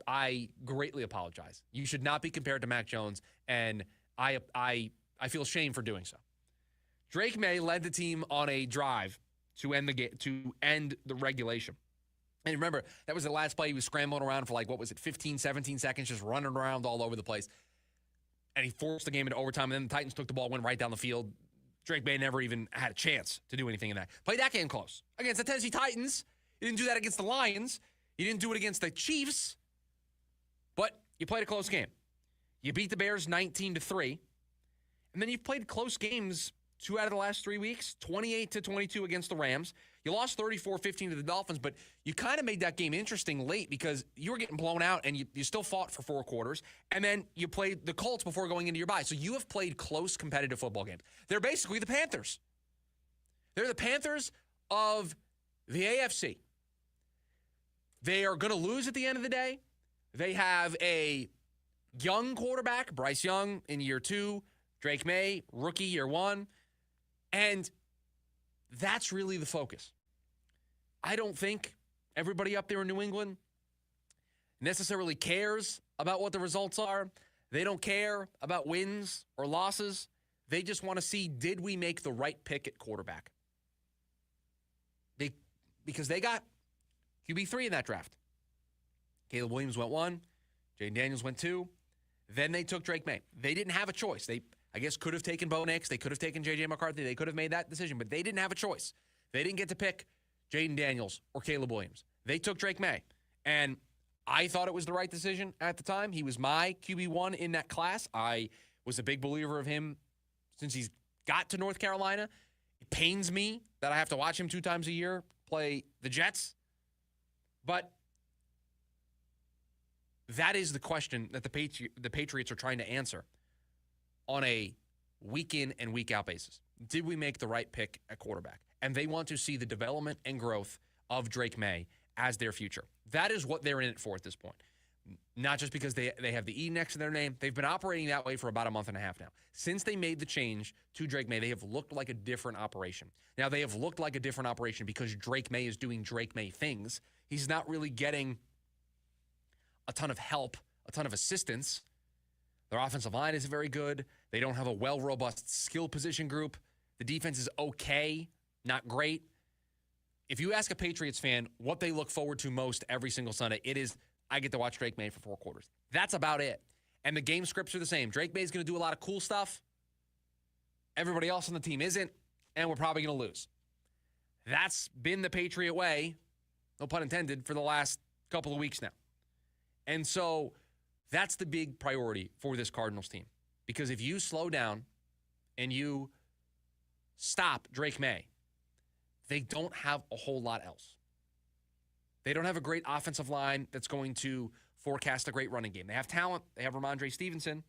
I greatly apologize. You should not be compared to Mac Jones, and I feel shame for doing so. Drake May led the team on a drive to end the game, to end the regulation. And remember, that was the last play. He was scrambling around for 15, 17 seconds, just running around all over the place. And he forced the game into overtime. And then the Titans took the ball, went right down the field. Drake May never even had a chance to do anything in that. Played that game close. Against the Tennessee Titans. He didn't do that against the Lions. He didn't do it against the Chiefs. But you played a close game. You beat the Bears 19-3. And then you've played close games 2 out of the last 3 weeks, 28-22 against the Rams. You lost 34-15 to the Dolphins, but you kind of made that game interesting late because you were getting blown out and you still fought for 4 quarters. And then you played the Colts before going into your bye. So you have played close competitive football games. They're basically the Panthers. They're the Panthers of the AFC. They are going to lose at the end of the day. They have a young quarterback, Bryce Young, in year 2. Drake May, rookie year one. And that's really the focus. I don't think everybody up there in New England necessarily cares about what the results are. They don't care about wins or losses. They just want to see, did we make the right pick at quarterback? Because they got QB3 in that draft. Caleb Williams went 1. Jaden Daniels went 2. Then they took Drake May. They didn't have a choice. They, I guess, could have taken Bo Nix. They could have taken J.J. McCarthy. They could have made that decision, but they didn't have a choice. They didn't get to pick Jaden Daniels or Caleb Williams. They took Drake May. And I thought it was the right decision at the time. He was my QB1 in that class. I was a big believer of him since he's got to North Carolina. It pains me that I have to watch him 2 times a year play the Jets. But that is the question that the Patriots are trying to answer on a week in and week out basis. Did we make the right pick at quarterback? And they want to see the development and growth of Drake May as their future. That is what they're in it for at this point. Not just because they have the E next to their name. They've been operating that way for about a month and a half now. Since they made the change to Drake May, they have looked like a different operation. Now, they have looked like a different operation because Drake May is doing Drake May things. He's not really getting a ton of help, a ton of assistance. Their offensive line isn't very good. They don't have a well-robust skill position group. The defense is okay, not great. If you ask a Patriots fan what they look forward to most every single Sunday, it is, I get to watch Drake May for 4 quarters. That's about it. And the game scripts are the same. Drake May is going to do a lot of cool stuff. Everybody else on the team isn't, and we're probably going to lose. That's been the Patriot way, no pun intended, for the last couple of weeks now. And so that's the big priority for this Cardinals team. Because if you slow down and you stop Drake May, they don't have a whole lot else. They don't have a great offensive line that's going to forecast a great running game. They have talent. They have Ramondre Stevenson.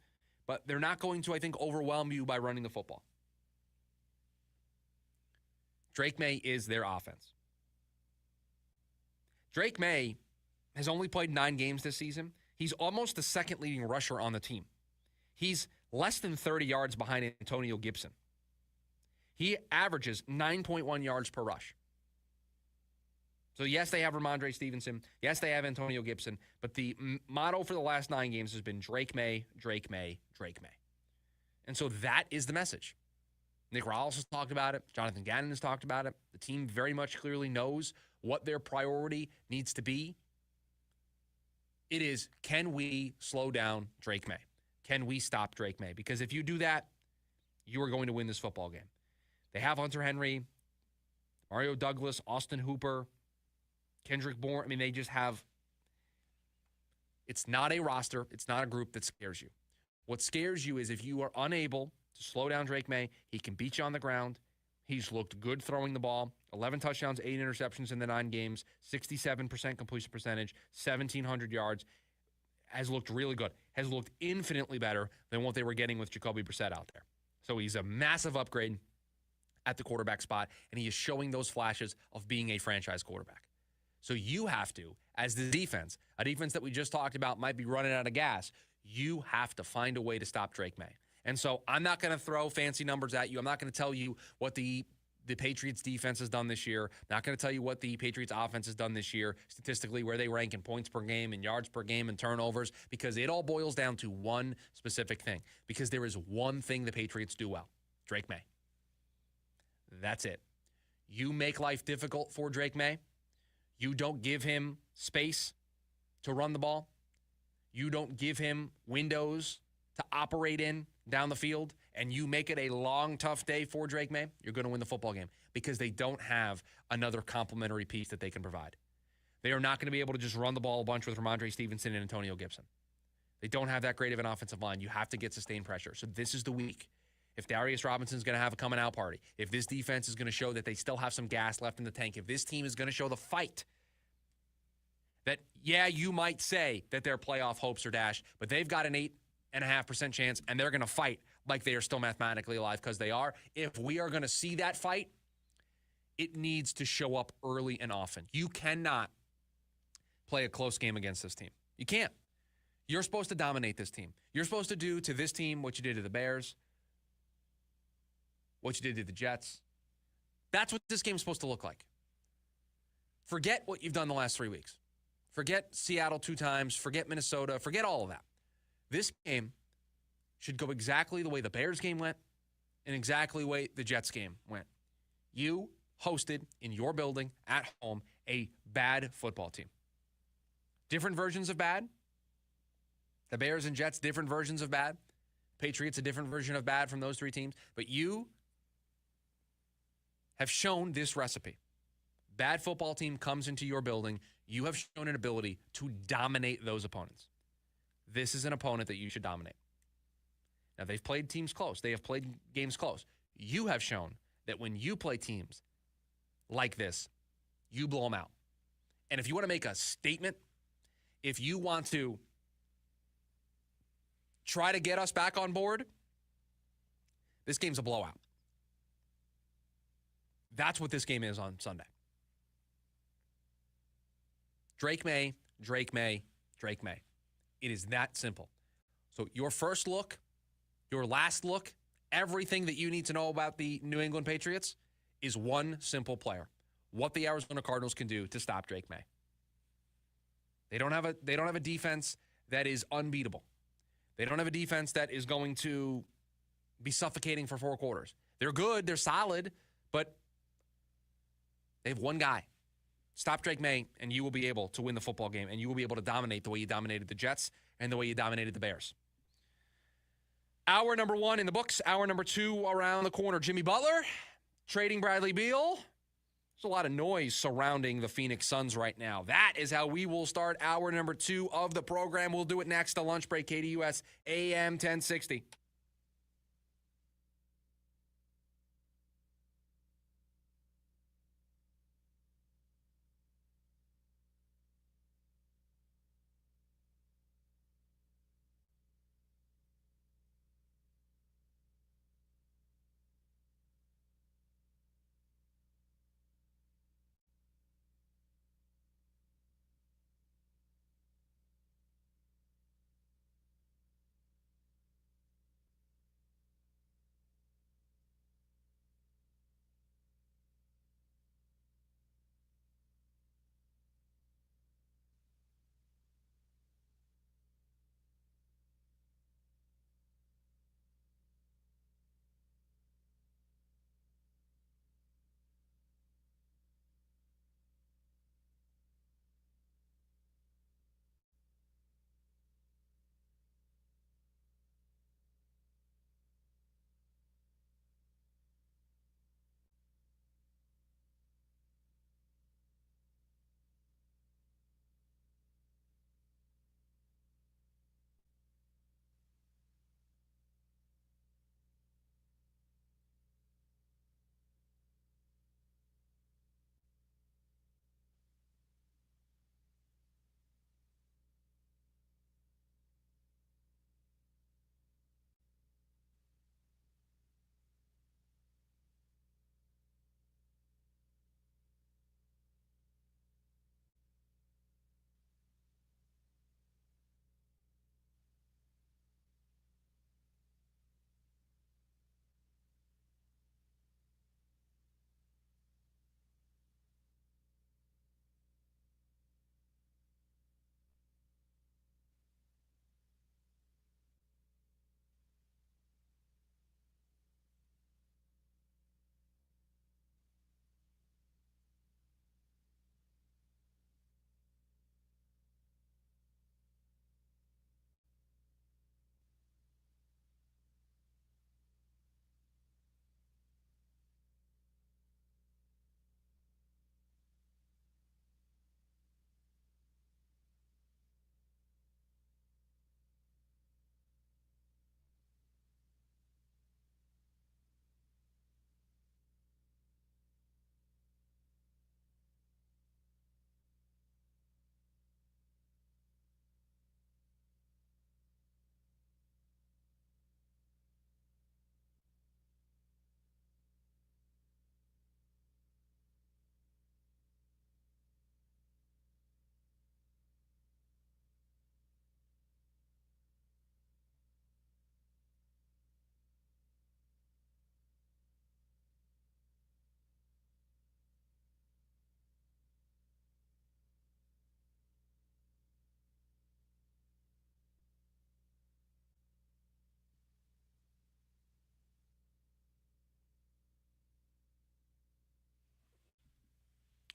But they're not going to, I think, overwhelm you by running the football. Drake May is their offense. Drake May has only played 9 games this season. He's almost the second leading rusher on the team. He's less than 30 yards behind Antonio Gibson. He averages 9.1 yards per rush. So, yes, they have Ramondre Stevenson. Yes, they have Antonio Gibson. But the motto for the last 9 games has been Drake May, Drake May, Drake May. And so that is the message. Nick Rawls has talked about it. Jonathan Gannon has talked about it. The team very much clearly knows what their priority needs to be. It is, can we slow down Drake May? Can we stop Drake May? Because if you do that, you are going to win this football game. They have Hunter Henry, Mario Douglas, Austin Hooper, Kendrick Bourne. I mean, they just have, it's not a roster. It's not a group that scares you. What scares you is if you are unable to slow down Drake May, he can beat you on the ground. He's looked good throwing the ball. 11 touchdowns, 8 interceptions in the 9 games, 67% completion percentage, 1,700 yards. Has looked really good. Has looked infinitely better than what they were getting with Jacoby Brissett out there. So he's a massive upgrade at the quarterback spot, and he is showing those flashes of being a franchise quarterback. So you have to, as the defense, a defense that we just talked about might be running out of gas, you have to find a way to stop Drake May. And so I'm not going to throw fancy numbers at you. I'm not going to tell you what the Patriots defense has done this year. I'm not going to tell you what the Patriots offense has done this year, statistically, where they rank in points per game and yards per game and turnovers, because it all boils down to one specific thing. Because there is one thing the Patriots do well: Drake May. That's it. You make life difficult for Drake May. You don't give him space to run the ball. You don't give him windows to operate in down the field, and you make it a long, tough day for Drake May, you're going to win the football game because they don't have another complementary piece that they can provide. They are not going to be able to just run the ball a bunch with Ramondre Stevenson and Antonio Gibson. They don't have that great of an offensive line. You have to get sustained pressure. So this is the week. If Darius Robinson's going to have a coming out party, if this defense is going to show that they still have some gas left in the tank, if this team is going to show the fight that, yeah, you might say that their playoff hopes are dashed, but they've got an 8.5% chance, and they're going to fight like they are still mathematically alive, because they are. If we are going to see that fight, it needs to show up early and often. You cannot play a close game against this team. You can't. You're supposed to dominate this team. You're supposed to do to this team what you did to the Bears, what you did to the Jets. That's what this game's supposed to look like. Forget what you've done the last 3 weeks. Forget Seattle 2 times. Forget Minnesota. Forget all of that. This game should go exactly the way the Bears game went and exactly the way the Jets game went. You hosted in your building at home a bad football team. Different versions of bad. The Bears and Jets, different versions of bad. Patriots, a different version of bad from those 3 teams. But you have shown this recipe. Bad football team comes into your building. You have shown an ability to dominate those opponents. This is an opponent that you should dominate. Now, they've played teams close. They have played games close. You have shown that when you play teams like this, you blow them out. And if you want to make a statement, if you want to try to get us back on board, this game's a blowout. That's what this game is on Sunday. Drake May, Drake May, Drake May. It is that simple. So your first look, your last look, everything that you need to know about the New England Patriots is one simple player. What the Arizona Cardinals can do to stop Drake May. They don't have a defense that is unbeatable. They don't have a defense that is going to be suffocating for 4 quarters. They're good, they're solid, but they have one guy. Stop Drake May, and you will be able to win the football game, and you will be able to dominate the way you dominated the Jets and the way you dominated the Bears. Hour number 1 in the books. Hour number 2 around the corner. Jimmy Butler trading Bradley Beal. There's a lot of noise surrounding the Phoenix Suns right now. That is how we will start hour number 2 of the program. We'll do it next. A lunch break, KDUS AM 1060.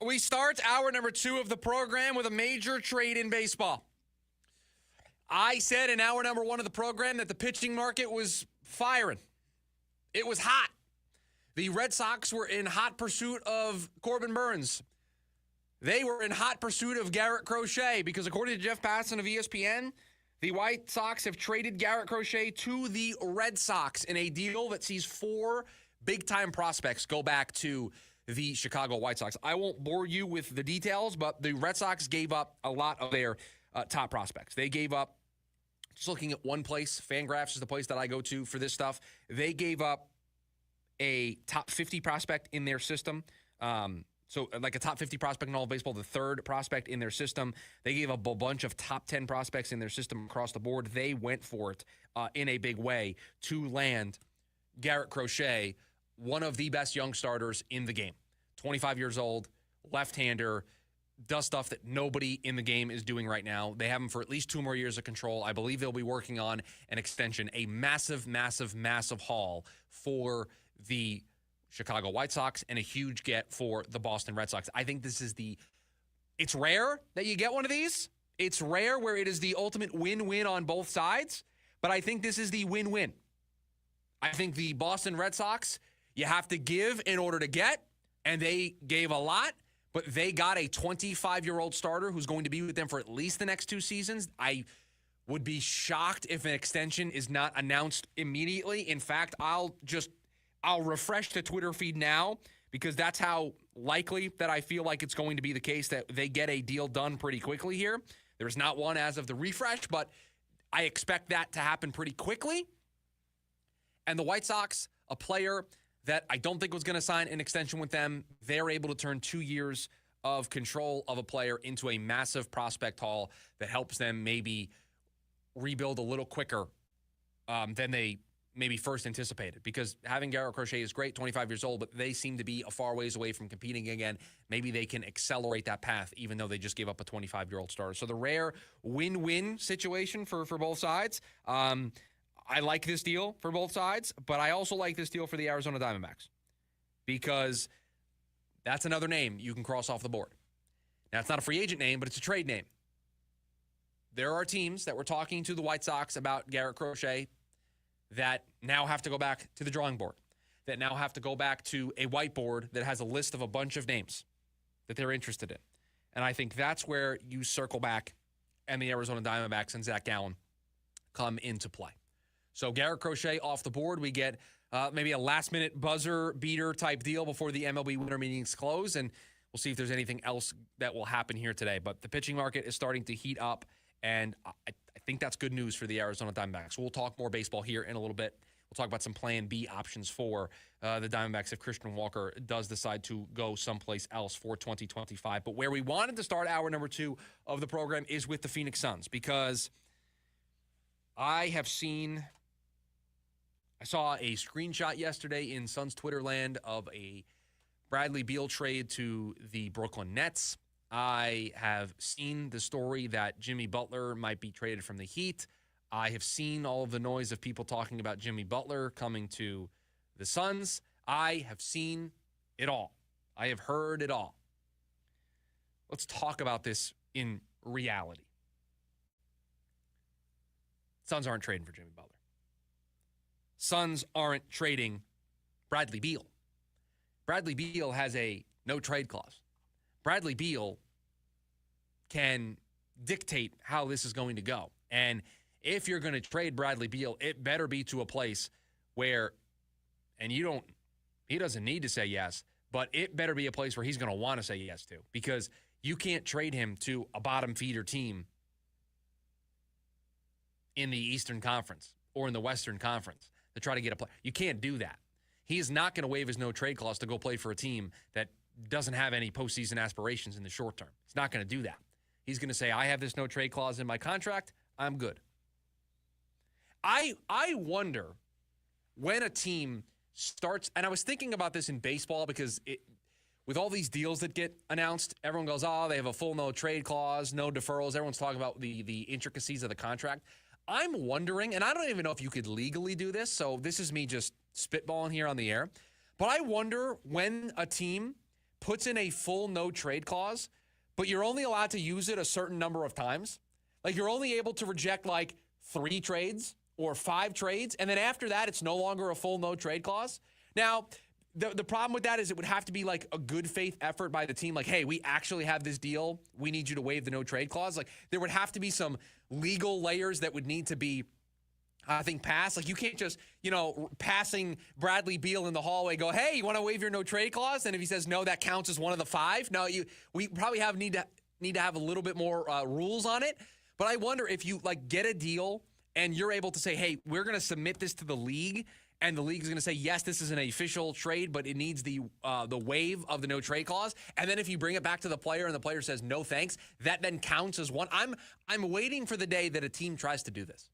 We start hour number 2 of the program with a major trade in baseball. I said in hour number 1 of the program that the pitching market was firing. It was hot. The Red Sox were in hot pursuit of Corbin Burns. They were in hot pursuit of Garrett Crochet because according to Jeff Passan of ESPN, the White Sox have traded Garrett Crochet to the Red Sox in a deal that sees 4 big-time prospects go back to the Chicago White Sox. I won't bore you with the details, but the Red Sox gave up a lot of their top prospects. They gave up, just looking at one place, Fangraphs is the place that I go to for this stuff. They gave up a top 50 prospect in their system. So like a top 50 prospect in all of baseball, the 3rd prospect in their system. They gave up a bunch of top 10 prospects in their system across the board. They went for it in a big way to land Garrett Crochet, one of the best young starters in the game. 25 years old, left-hander, does stuff that nobody in the game is doing right now. They have him for at least 2 more years of control. I believe they'll be working on an extension, a massive, massive, massive haul for the Chicago White Sox and a huge get for the Boston Red Sox. I think this is it's rare that you get one of these. It's rare where it is the ultimate win-win on both sides, but I think this is the win-win. I think the Boston Red Sox, you have to give in order to get, and they gave a lot, but they got a 25-year-old starter who's going to be with them for at least the next 2 seasons. I would be shocked if an extension is not announced immediately. In fact, I'll refresh the Twitter feed now because that's how likely that I feel like it's going to be the case that they get a deal done pretty quickly here. There's not one as of the refresh, but I expect that to happen pretty quickly. And the White Sox, a player that I don't think was going to sign an extension with them, they're able to turn 2 years of control of a player into a massive prospect haul that helps them maybe rebuild a little quicker than they maybe first anticipated. Because having Garrett Crochet is great, 25 years old, but they seem to be a far ways away from competing again. Maybe they can accelerate that path, even though they just gave up a 25-year-old starter. So the rare win-win situation for both sides. I like this deal for both sides, but I also like this deal for the Arizona Diamondbacks because that's another name you can cross off the board. Now, it's not a free agent name, but it's a trade name. There are teams that were talking to the White Sox about Garrett Crochet that now have to go back to the drawing board, that now have to go back to a whiteboard that has a list of a bunch of names that they're interested in. And I think that's where you circle back and the Arizona Diamondbacks and Zach Gallen come into play. So Garrett Crochet off the board. We get maybe a last-minute buzzer beater type deal before the MLB winter meetings close, and we'll see if there's anything else that will happen here today. But the pitching market is starting to heat up, and I think that's good news for the Arizona Diamondbacks. We'll talk more baseball here in a little bit. We'll talk about some plan B options for the Diamondbacks if Christian Walker does decide to go someplace else for 2025. But where we wanted to start hour number 2 of the program is with the Phoenix Suns, because I saw a screenshot yesterday in Suns Twitter land of a Bradley Beal trade to the Brooklyn Nets. I have seen the story that Jimmy Butler might be traded from the Heat. I have seen all of the noise of people talking about Jimmy Butler coming to the Suns. I have seen it all. I have heard it all. Let's talk about this in reality. Suns aren't trading for Jimmy Butler. Suns aren't trading Bradley Beal. Bradley Beal has a no-trade clause. Bradley Beal can dictate how this is going to go. And if you're going to trade Bradley Beal, it better be to a place where, and he doesn't need to say yes, but it better be a place where he's going to want to say yes to, because you can't trade him to a bottom feeder team in the Eastern Conference or in the Western Conference to try to get a play. You can't do that. He is not going to waive his no-trade clause to go play for a team that doesn't have any postseason aspirations in the short term. He's not going to do that. He's going to say, I have this no-trade clause in my contract. I'm good. I wonder when a team starts, and I was thinking about this in baseball because with all these deals that get announced, everyone goes, oh, they have a full no-trade clause, no deferrals. Everyone's talking about the intricacies of the contract. I'm wondering, and I don't even know if you could legally do this, so this is me just spitballing here on the air, but I wonder when a team puts in a full no trade clause, but you're only allowed to use it a certain number of times. Like you're only able to reject like 3 trades or 5 trades. And then after that, it's no longer a full no trade clause. Now, the problem with that is it would have to be like a good faith effort by the team. Like, hey, we actually have this deal. We need you to waive the no trade clause. Like there would have to be some legal layers that would need to be, I think, passed. Like you can't just, passing Bradley Beal in the hallway go, hey, you want to waive your no trade clause? And if he says no, that counts as one of the 5. No, we probably need to have a little bit more rules on it. But I wonder if you like get a deal and you're able to say, hey, we're going to submit this to the league. And the league is going to say, yes, this is an official trade, but it needs the waive of the no trade clause. And then if you bring it back to the player and the player says no thanks, that then counts as one. I'm waiting for the day that a team tries to do this,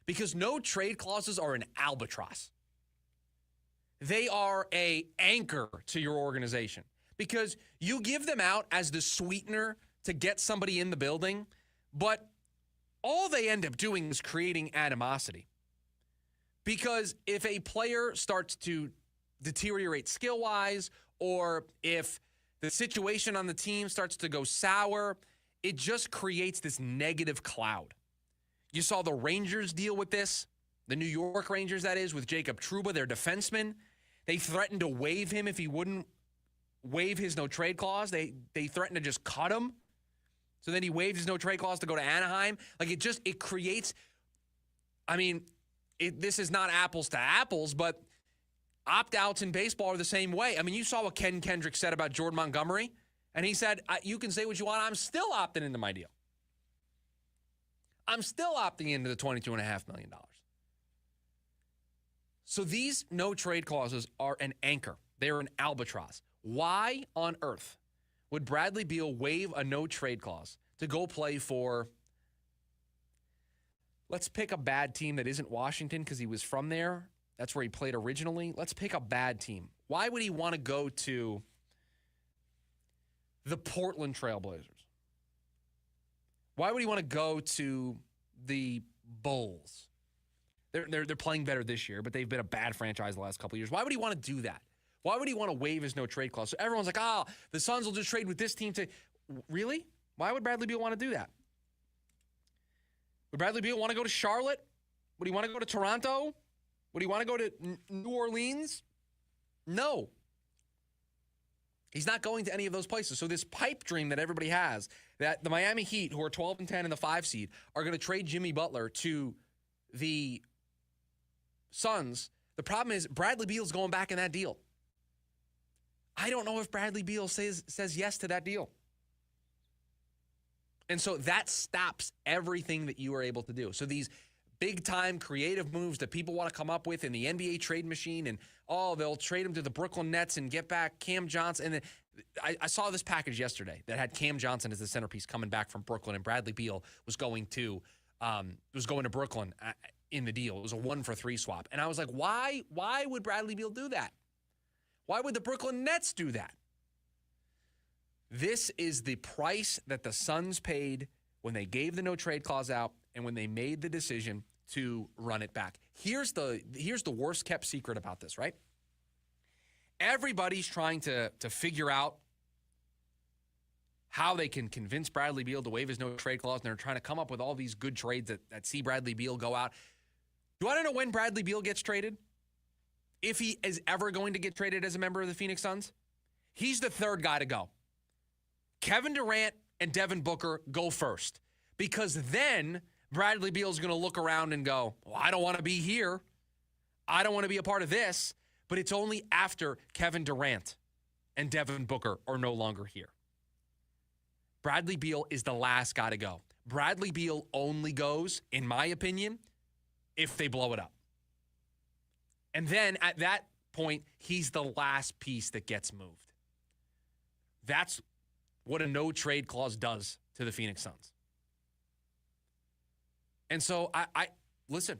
because no trade clauses are an albatross. They are a anchor to your organization because you give them out as the sweetener to get somebody in the building, but all they end up doing is creating animosity. Because if a player starts to deteriorate skill-wise, or if the situation on the team starts to go sour, it just creates this negative cloud. You saw the Rangers deal with this, the New York Rangers, that is, with Jacob Trouba, their defenseman. They threatened to waive him if he wouldn't waive his no-trade clause. They threatened to just cut him. So then he waived his no-trade clause to go to Anaheim. Like it creates, this is not apples to apples, but opt-outs in baseball are the same way. I mean, you saw what Ken Kendrick said about Jordan Montgomery, and he said, you can say what you want, I'm still opting into my deal. I'm still opting into the $22.5 million. So these no-trade clauses are an anchor. They're an albatross. Why on earth would Bradley Beal waive a no-trade clause to go play for, let's pick a bad team that isn't Washington because he was from there. That's where he played originally. Let's pick a bad team. Why would he want to go to the Portland Trailblazers? Why would he want to go to the Bulls? They're playing better this year, but they've been a bad franchise the last couple of years. Why would he want to do that? Why would he want to waive his no-trade clause? So everyone's like, the Suns will just trade with this team to... Really? Why would Bradley Beal want to do that? Would Bradley Beal want to go to Charlotte? Would he want to go to Toronto? Would he want to go to New Orleans? No. He's not going to any of those places. So this pipe dream that everybody has, that the Miami Heat, who are 12-10 in the 5 seed, are going to trade Jimmy Butler to the Suns. The problem is Bradley Beal's going back in that deal. I don't know if Bradley Beal says yes to that deal. And so that stops everything that you are able to do. So these big-time creative moves that people want to come up with in the NBA trade machine, and, they'll trade him to the Brooklyn Nets and get back Cam Johnson. And then I saw this package yesterday that had Cam Johnson as the centerpiece coming back from Brooklyn, and Bradley Beal was going to Brooklyn in the deal. It was a 1-for-3 swap. And I was like, why would Bradley Beal do that? Why would the Brooklyn Nets do that? This is the price that the Suns paid when they gave the no-trade clause out and when they made the decision to run it back. Here's the worst-kept secret about this, right? Everybody's trying to figure out how they can convince Bradley Beal to waive his no-trade clause, and they're trying to come up with all these good trades that see Bradley Beal go out. Do you want to know when Bradley Beal gets traded? If he is ever going to get traded as a member of the Phoenix Suns? He's the third guy to go. Kevin Durant and Devin Booker go first, because then Bradley Beal's going to look around and go, well, I don't want to be here. I don't want to be a part of this. But it's only after Kevin Durant and Devin Booker are no longer here. Bradley Beal is the last guy to go. Bradley Beal only goes, in my opinion, if they blow it up. And then at that point, he's the last piece that gets moved. That's what a no-trade clause does to the Phoenix Suns. And so, listen,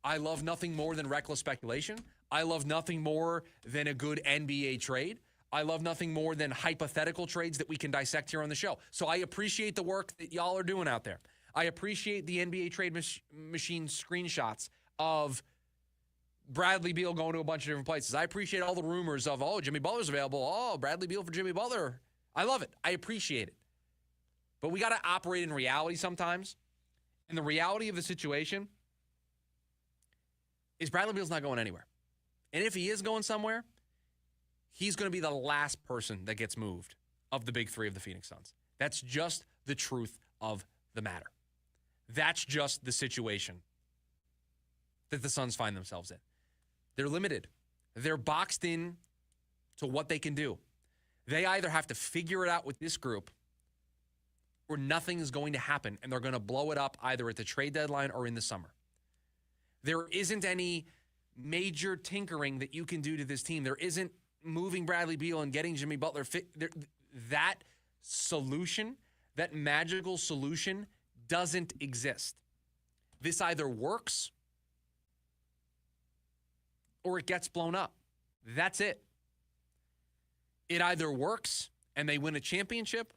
I love nothing more than reckless speculation. I love nothing more than a good NBA trade. I love nothing more than hypothetical trades that we can dissect here on the show. So I appreciate the work that y'all are doing out there. I appreciate the NBA trade machine screenshots of Bradley Beal going to a bunch of different places. I appreciate all the rumors of, oh, Jimmy Butler's available. Oh, Bradley Beal for Jimmy Butler. I love it. I appreciate it. But we got to operate in reality sometimes. And the reality of the situation is Bradley Beal's not going anywhere. And if he is going somewhere, he's going to be the last person that gets moved of the big three of the Phoenix Suns. That's just the truth of the matter. That's just the situation that the Suns find themselves in. They're limited. They're boxed in to what they can do. They either have to figure it out with this group or nothing is going to happen, and they're going to blow it up either at the trade deadline or in the summer. There isn't any major tinkering that you can do to this team. There isn't moving Bradley Beal and getting Jimmy Butler fit. That solution, that magical solution, doesn't exist. This either works or it gets blown up. That's it. It either works and they win a championship,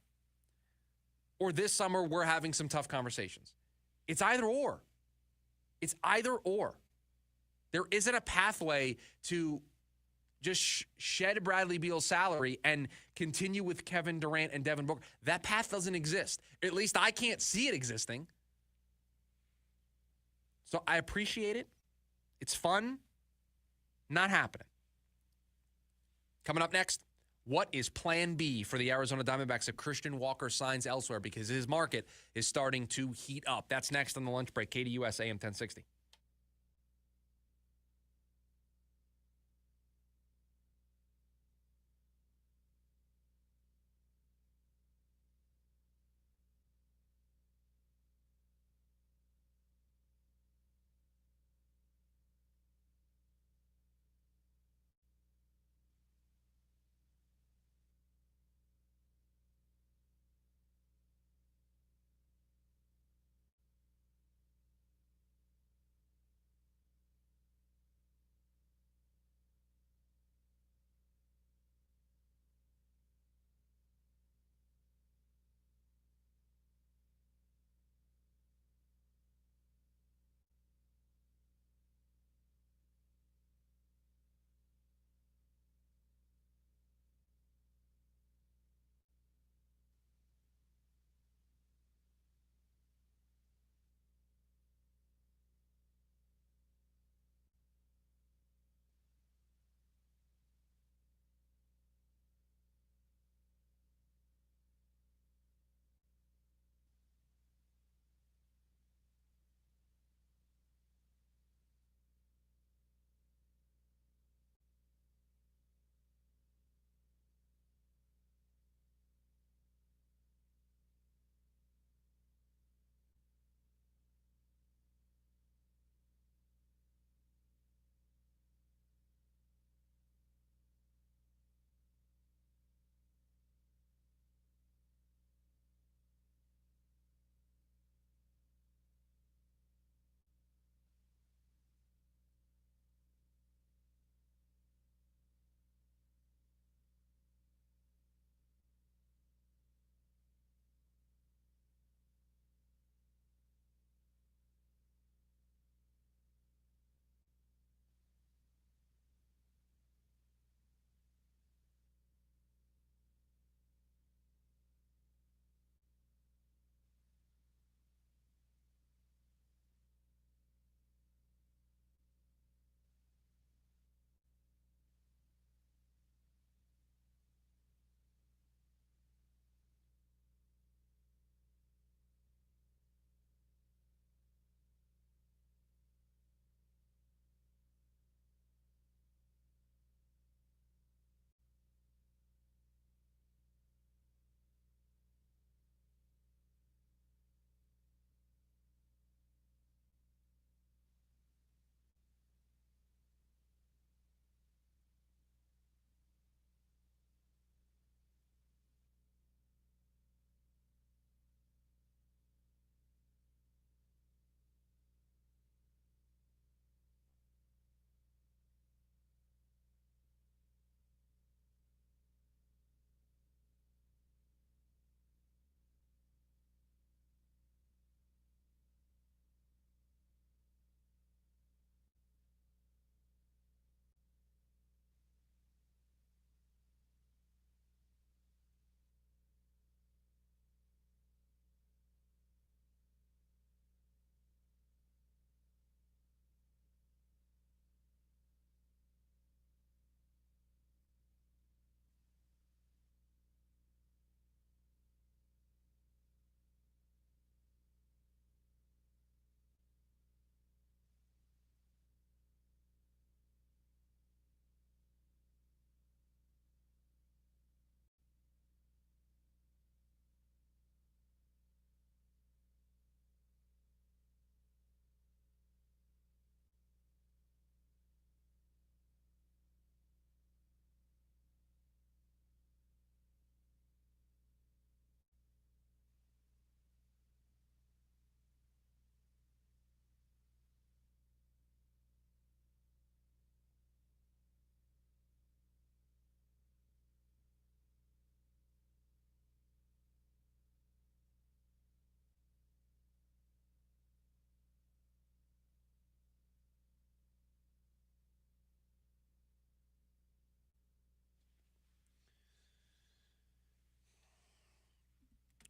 or this summer we're having some tough conversations. It's either or. It's either or. There isn't a pathway to just shed Bradley Beal's salary and continue with Kevin Durant and Devin Booker. That path doesn't exist. At least I can't see it existing. So I appreciate it. It's fun. Not happening. Coming up next, what is plan B for the Arizona Diamondbacks if Christian Walker signs elsewhere because his market is starting to heat up? That's next on the lunch break. KDUS AM 1060.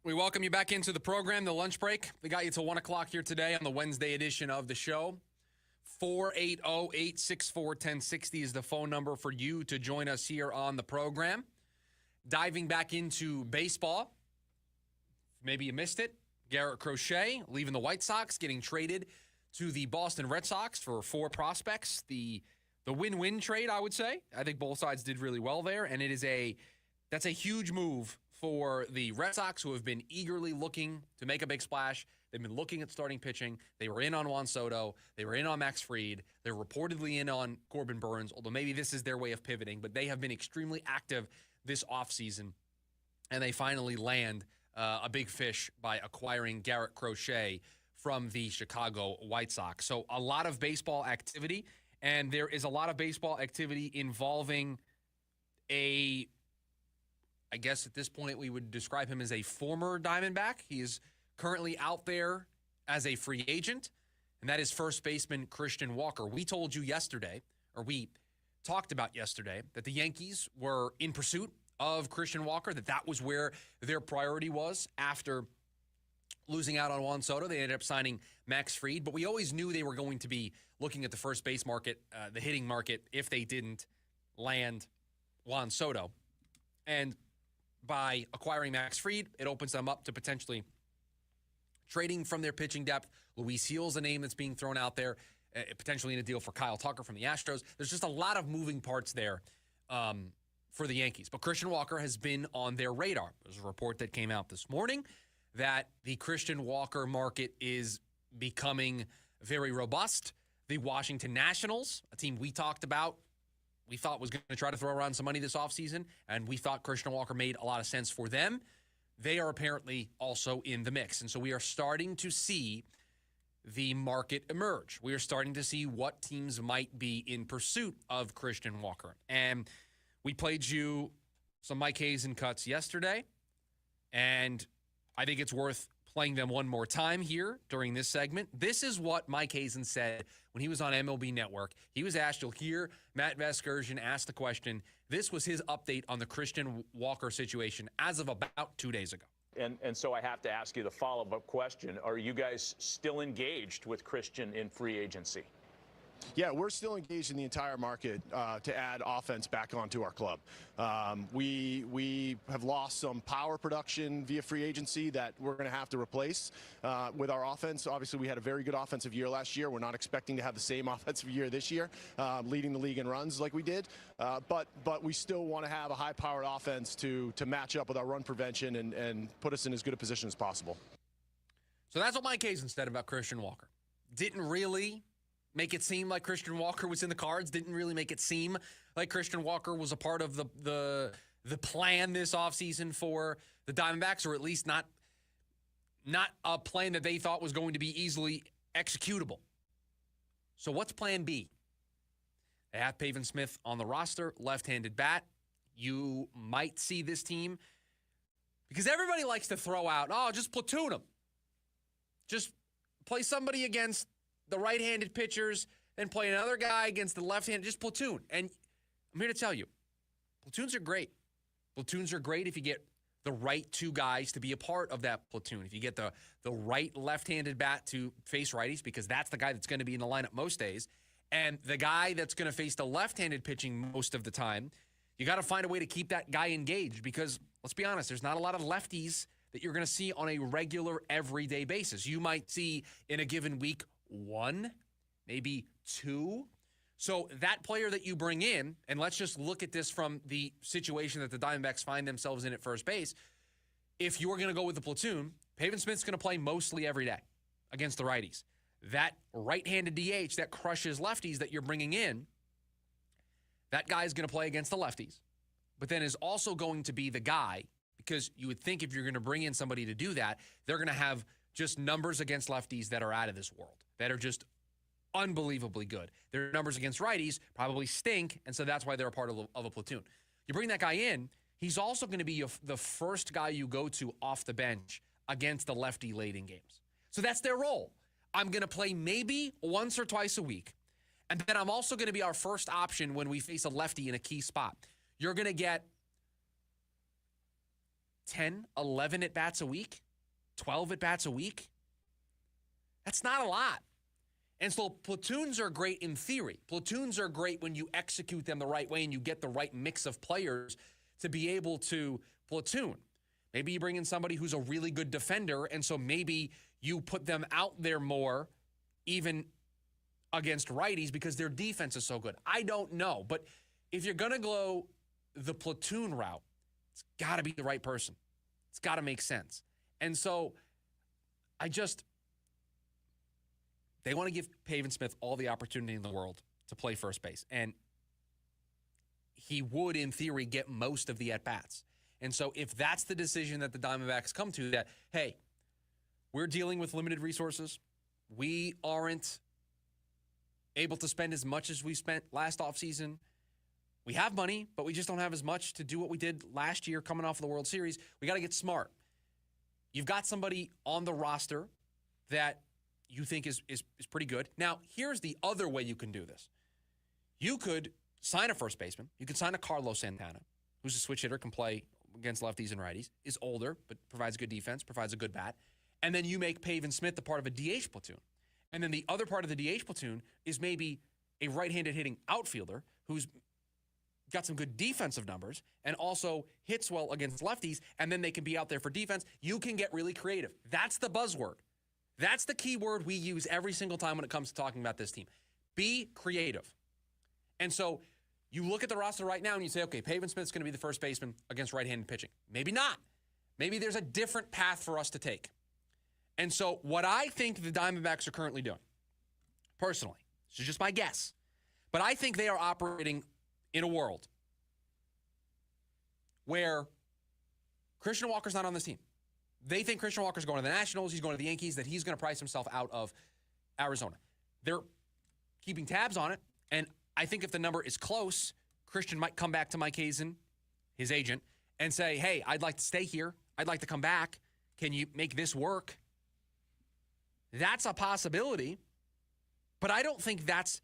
We welcome you back into the program, the lunch break. We got you till 1 o'clock here today on the Wednesday edition of the show. 480-864-1060 is the phone number for you to join us here on the program. Diving back into baseball. Maybe you missed it. Garrett Crochet leaving the White Sox, getting traded to the Boston Red Sox for 4 prospects. The win-win trade, I would say. I think both sides did really well there, and that's a huge move for the Red Sox, who have been eagerly looking to make a big splash. They've been looking at starting pitching. They were in on Juan Soto. They were in on Max Fried. They're reportedly in on Corbin Burns, although maybe this is their way of pivoting. But they have been extremely active this offseason, and they finally land a big fish by acquiring Garrett Crochet from the Chicago White Sox. So a lot of baseball activity, and there is a lot of baseball activity involving I guess at this point we would describe him as a former Diamondback. He is currently out there as a free agent, and that is first baseman Christian Walker. We told you yesterday, or we talked about yesterday, that the Yankees were in pursuit of Christian Walker, that was where their priority was after losing out on Juan Soto. They ended up signing Max Fried, but we always knew they were going to be looking at the first base market, the hitting market, if they didn't land Juan Soto. And by acquiring Max Fried, it opens them up to potentially trading from their pitching depth. Luis Gil's a name that's being thrown out there, potentially in a deal for Kyle Tucker from the Astros. There's just a lot of moving parts there for the Yankees. But Christian Walker has been on their radar. There's a report that came out this morning that the Christian Walker market is becoming very robust. The Washington Nationals, a team we talked about, we thought was going to try to throw around some money this offseason, and we thought Christian Walker made a lot of sense for them. They are apparently also in the mix. And so we are starting to see the market emerge. We are starting to see what teams might be in pursuit of Christian Walker. And we played you some Mike Hazen cuts yesterday, and I think it's worth playing them one more time here during this segment. This is what Mike Hazen said when he was on MLB Network. He was asked, you'll hear Matt Vasgersian ask the question. This was his update on the Christian Walker situation as of about 2 days ago. And so I have to ask you the follow-up question. Are you guys still engaged with Christian in free agency? Yeah, we're still engaged in the entire market to add offense back onto our club. We have lost some power production via free agency that we're going to have to replace with our offense. Obviously, we had a very good offensive year last year. We're not expecting to have the same offensive year this year, leading the league in runs like we did. But we still want to have a high-powered offense to match up with our run prevention and put us in as good a position as possible. So that's what Mike Hazen said about Christian Walker. Didn't really make it seem like Christian Walker was in the cards. Didn't really make it seem like Christian Walker was a part of the plan this offseason for the Diamondbacks, or at least not a plan that they thought was going to be easily executable. So what's plan B? They have Pavin Smith on the roster, left-handed bat. You might see this team, because everybody likes to throw out, just platoon them. Just play somebody against the right-handed pitchers, then play another guy against the left-handed, just platoon. And I'm here to tell you, platoons are great. Platoons are great if you get the right two guys to be a part of that platoon. If you get the right left-handed bat to face righties, because that's the guy that's going to be in the lineup most days, and the guy that's going to face the left-handed pitching most of the time, you got to find a way to keep that guy engaged, because let's be honest, there's not a lot of lefties that you're going to see on a regular, everyday basis. You might see in a given week 1, maybe 2. So that player that you bring in, and let's just look at this from the situation that the Diamondbacks find themselves in at first base. If you're going to go with the platoon, Pavin Smith's going to play mostly every day against the righties. That right-handed DH that crushes lefties that you're bringing in, that guy is going to play against the lefties, but then is also going to be the guy, because you would think if you're going to bring in somebody to do that, they're going to have just numbers against lefties that are out of this world, that are just unbelievably good. Their numbers against righties probably stink, and so that's why they're a part of a platoon. You bring that guy in, he's also going to be the first guy you go to off the bench against the lefty late in games. So that's their role. I'm going to play maybe once or twice a week, and then I'm also going to be our first option when we face a lefty in a key spot. You're going to get 10, 11 at-bats a week, 12 at-bats a week. That's not a lot. And so platoons are great in theory. Platoons are great when you execute them the right way and you get the right mix of players to be able to platoon. Maybe you bring in somebody who's a really good defender, and so maybe you put them out there more, even against righties, because their defense is so good. I don't know. But if you're going to go the platoon route, it's got to be the right person. It's got to make sense. And so they want to give Pavin Smith all the opportunity in the world to play first base. And he would, in theory, get most of the at-bats. And so if that's the decision that the Diamondbacks come to, that, hey, we're dealing with limited resources, we aren't able to spend as much as we spent last offseason. We have money, but we just don't have as much to do what we did last year coming off of the World Series. We got to get smart. You've got somebody on the roster that you think is pretty good. Now, here's the other way you can do this. You could sign a first baseman. You could sign a Carlos Santana, who's a switch hitter, can play against lefties and righties, is older, but provides good defense, provides a good bat. And then you make Pavin Smith the part of a DH platoon. And then the other part of the DH platoon is maybe a right-handed hitting outfielder who's got some good defensive numbers and also hits well against lefties, and then they can be out there for defense. You can get really creative. That's the buzzword. That's the key word we use every single time when it comes to talking about this team. Be creative. And so you look at the roster right now and you say, okay, Pavin Smith's going to be the first baseman against right-handed pitching. Maybe not. Maybe there's a different path for us to take. And so what I think the Diamondbacks are currently doing, personally, this is just my guess, but I think they are operating in a world where Christian Walker's not on this team. They think Christian Walker's going to the Nationals, he's going to the Yankees, that he's going to price himself out of Arizona. They're keeping tabs on it, and I think if the number is close, Christian might come back to Mike Hazen, his agent, and say, hey, I'd like to stay here. I'd like to come back. Can you make this work? That's a possibility, but I don't think that's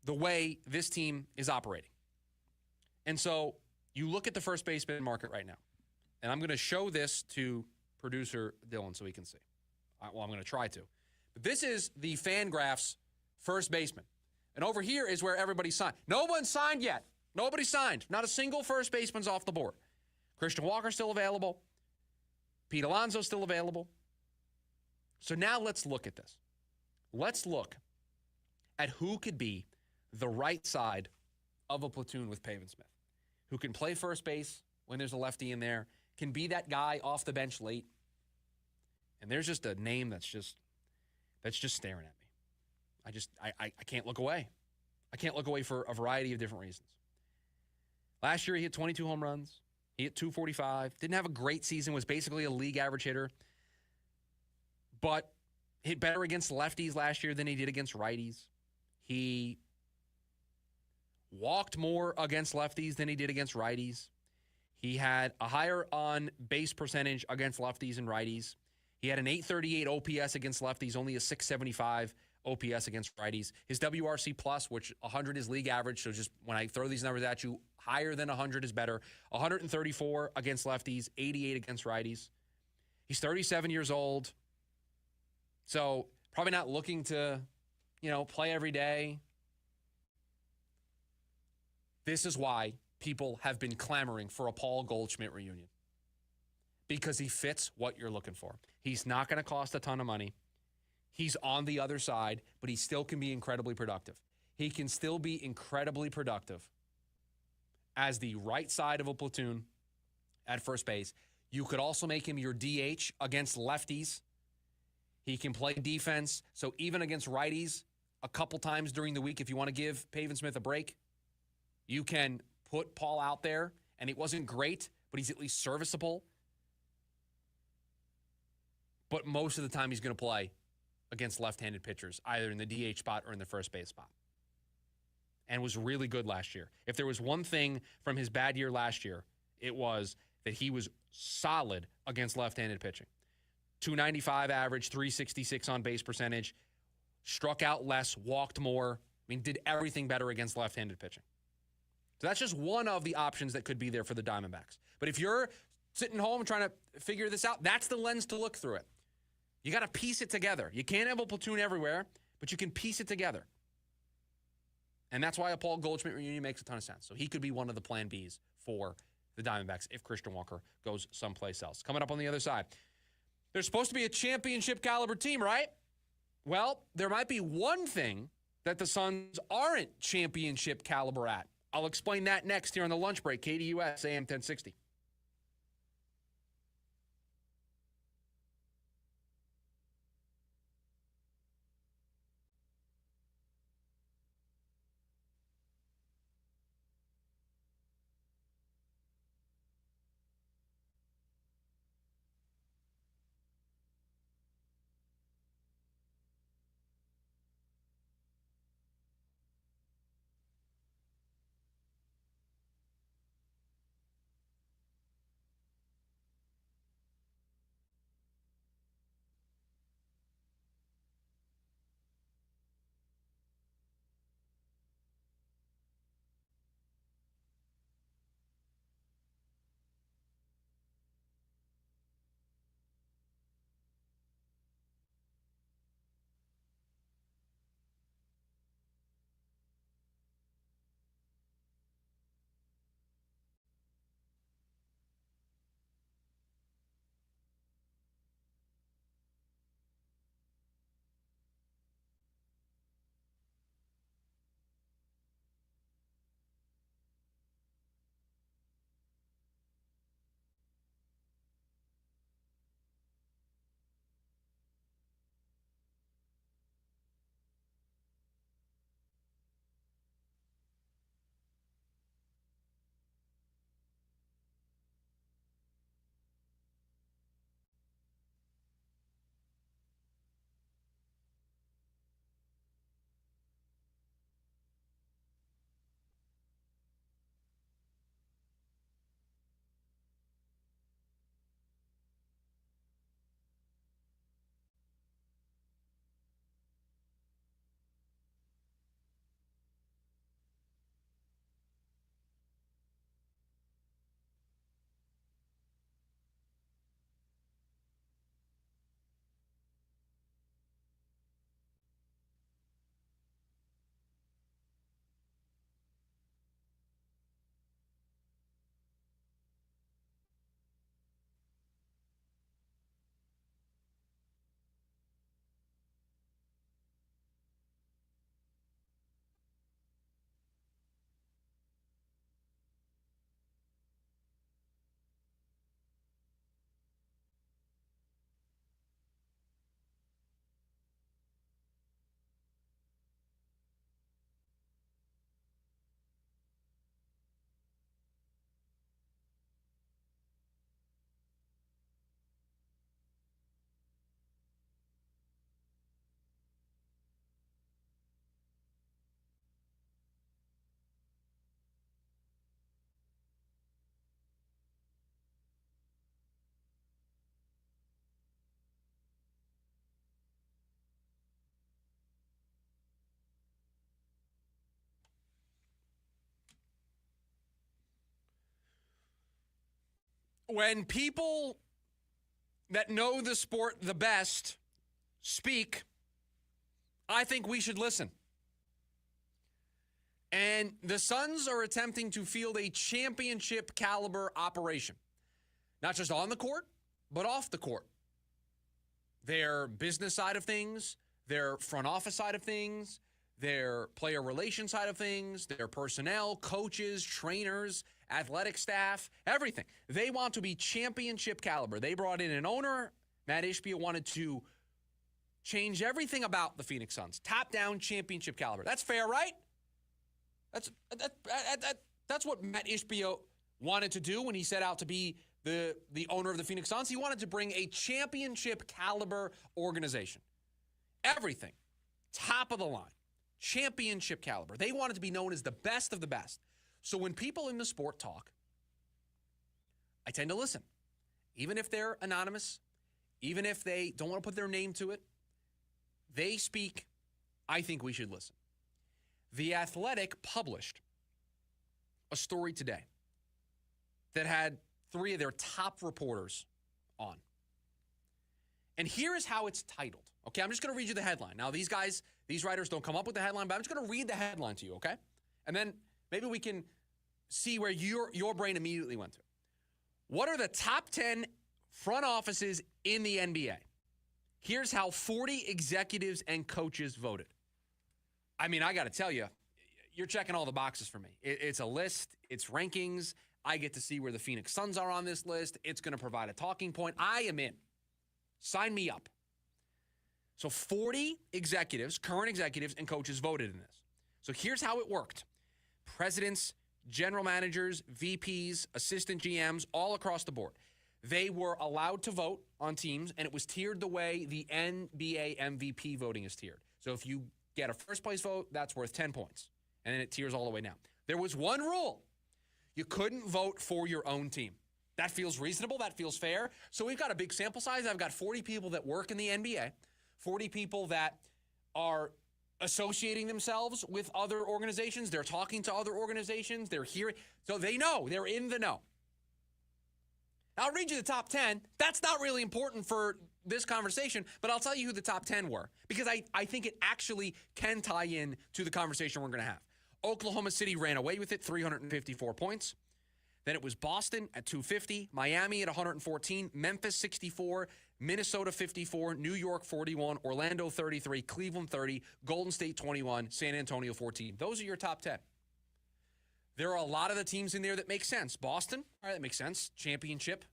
the way this team is operating. And so you look at the first baseman market right now, and I'm going to show this to producer Dylan so he can see. Well, I'm going to try to. But this is the Fangraphs first baseman. And over here is where everybody signed. No one signed yet. Nobody signed. Not a single first baseman's off the board. Christian Walker's still available. Pete Alonso's still available. So now let's look at this. Let's look at who could be the right side of a platoon with Pavin Smith, who can play first base when there's a lefty in there, can be that guy off the bench late. And there's just a name that's just staring at me. I can't look away. I can't look away for a variety of different reasons. Last year, he hit 22 home runs. He hit 245. Didn't have a great season, was basically a league average hitter. But hit better against lefties last year than he did against righties. He walked more against lefties than he did against righties. He had a higher on-base percentage against lefties and righties. He had an 838 OPS against lefties, only a 675 OPS against righties. His WRC plus, which 100 is league average, so just when I throw these numbers at you, higher than 100 is better. 134 against lefties, 88 against righties. He's 37 years old, so probably not looking to, play every day. This is why people have been clamoring for a Paul Goldschmidt reunion, because he fits what you're looking for. He's not going to cost a ton of money. He's on the other side, but he still can be incredibly productive. He can still be incredibly productive as the right side of a platoon at first base. You could also make him your DH against lefties. He can play defense, so even against righties, a couple times during the week, if you want to give Pavin Smith a break, you can put Paul out there, and it wasn't great, but he's at least serviceable. But most of the time he's going to play against left-handed pitchers, either in the DH spot or in the first base spot. And was really good last year. If there was one thing from his bad year last year, it was that he was solid against left-handed pitching. 295 average, 366 on base percentage, struck out less, walked more. Did everything better against left-handed pitching. So that's just one of the options that could be there for the Diamondbacks. But if you're sitting home trying to figure this out, that's the lens to look through it. You got to piece it together. You can't have a platoon everywhere, but you can piece it together. And that's why a Paul Goldschmidt reunion makes a ton of sense. So he could be one of the plan Bs for the Diamondbacks if Christian Walker goes someplace else. Coming up on the other side, there's supposed to be a championship caliber team, right? Well, there might be one thing that the Suns aren't championship caliber at. I'll explain that next here on the lunch break. KDUS AM 1060. When people that know the sport the best speak, I think we should listen. And the Suns are attempting to field a championship caliber operation, not just on the court, but off the court. Their business side of things, their front office side of things, their player relations side of things, their personnel, coaches, trainers, athletic staff, everything. They want to be championship caliber. They brought in an owner. Matt Ishbia wanted to change everything about the Phoenix Suns. Top-down championship caliber. That's fair, right? That's what Matt Ishbia wanted to do when he set out to be the owner of the Phoenix Suns. He wanted to bring a championship caliber organization. Everything. Top of the line. Championship caliber. They wanted to be known as the best of the best. So when people in the sport talk, I tend to listen. Even if they're anonymous, even if they don't want to put their name to it, they speak, I think we should listen. The Athletic published a story today that had 3 of their top reporters on. And here is how it's titled. Okay, I'm just going to read you the headline. Now, these writers don't come up with the headline, but I'm just going to read the headline to you, okay? And then maybe we can see where your brain immediately went to. What are the top 10 front offices in the NBA? Here's how 40 executives and coaches voted. I mean, I got to tell you, you're checking all the boxes for me. It's a list. It's rankings. I get to see where the Phoenix Suns are on this list. It's going to provide a talking point. I am in. Sign me up. So 40 executives, current executives, and coaches voted in this. So here's how it worked. Presidents, general managers, VPs, assistant GMs, all across the board. They were allowed to vote on teams, and it was tiered the way the NBA MVP voting is tiered. So if you get a first-place vote, that's worth 10 points. And then it tiers all the way down. There was one rule. You couldn't vote for your own team. That feels reasonable. That feels fair. So we've got a big sample size. I've got 40 people that work in the NBA, 40 people that are associating themselves with other organizations. They're talking to other organizations. They're hearing. So they know. They're in the know. I'll read you the top 10. That's not really important for this conversation, but I'll tell you who the top 10 were because I think it actually can tie in to the conversation we're going to have. Oklahoma City ran away with it, 354 points. Then it was Boston at 250, Miami at 114, Memphis 64, Minnesota 54, New York 41, Orlando 33, Cleveland 30, Golden State 21, San Antonio 14. Those are your top 10. There are a lot of the teams in there that make sense. Boston, all right, that makes sense. Championship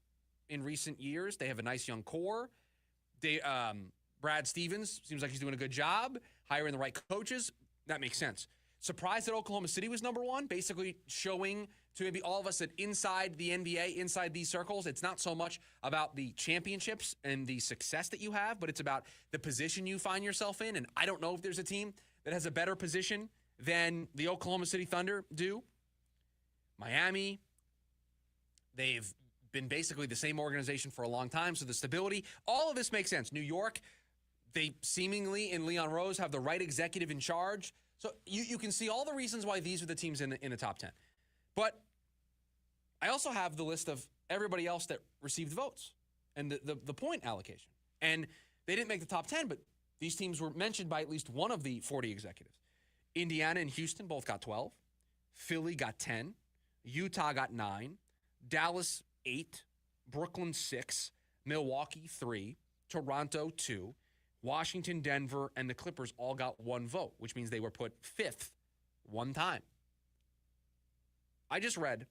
in recent years. They have a nice young core. Brad Stevens seems like he's doing a good job. Hiring the right coaches. That makes sense. Surprised that Oklahoma City was number one, basically showing to maybe all of us that inside the NBA, inside these circles, it's not so much about the championships and the success that you have, but it's about the position you find yourself in. And I don't know if there's a team that has a better position than the Oklahoma City Thunder do. Miami, they've been basically the same organization for a long time, so the stability, all of this makes sense. New York, they seemingly, in Leon Rose, have the right executive in charge. So you can see all the reasons why these are the teams in the top 10. But I also have the list of everybody else that received votes and the point allocation. And they didn't make the top 10, but these teams were mentioned by at least one of the 40 executives. Indiana and Houston both got 12. Philly got 10. Utah got 9. Dallas 8. Brooklyn 6. Milwaukee 3. Toronto 2. Washington, Denver, and the Clippers all got 1 vote, which means they were put 5th one time. I just read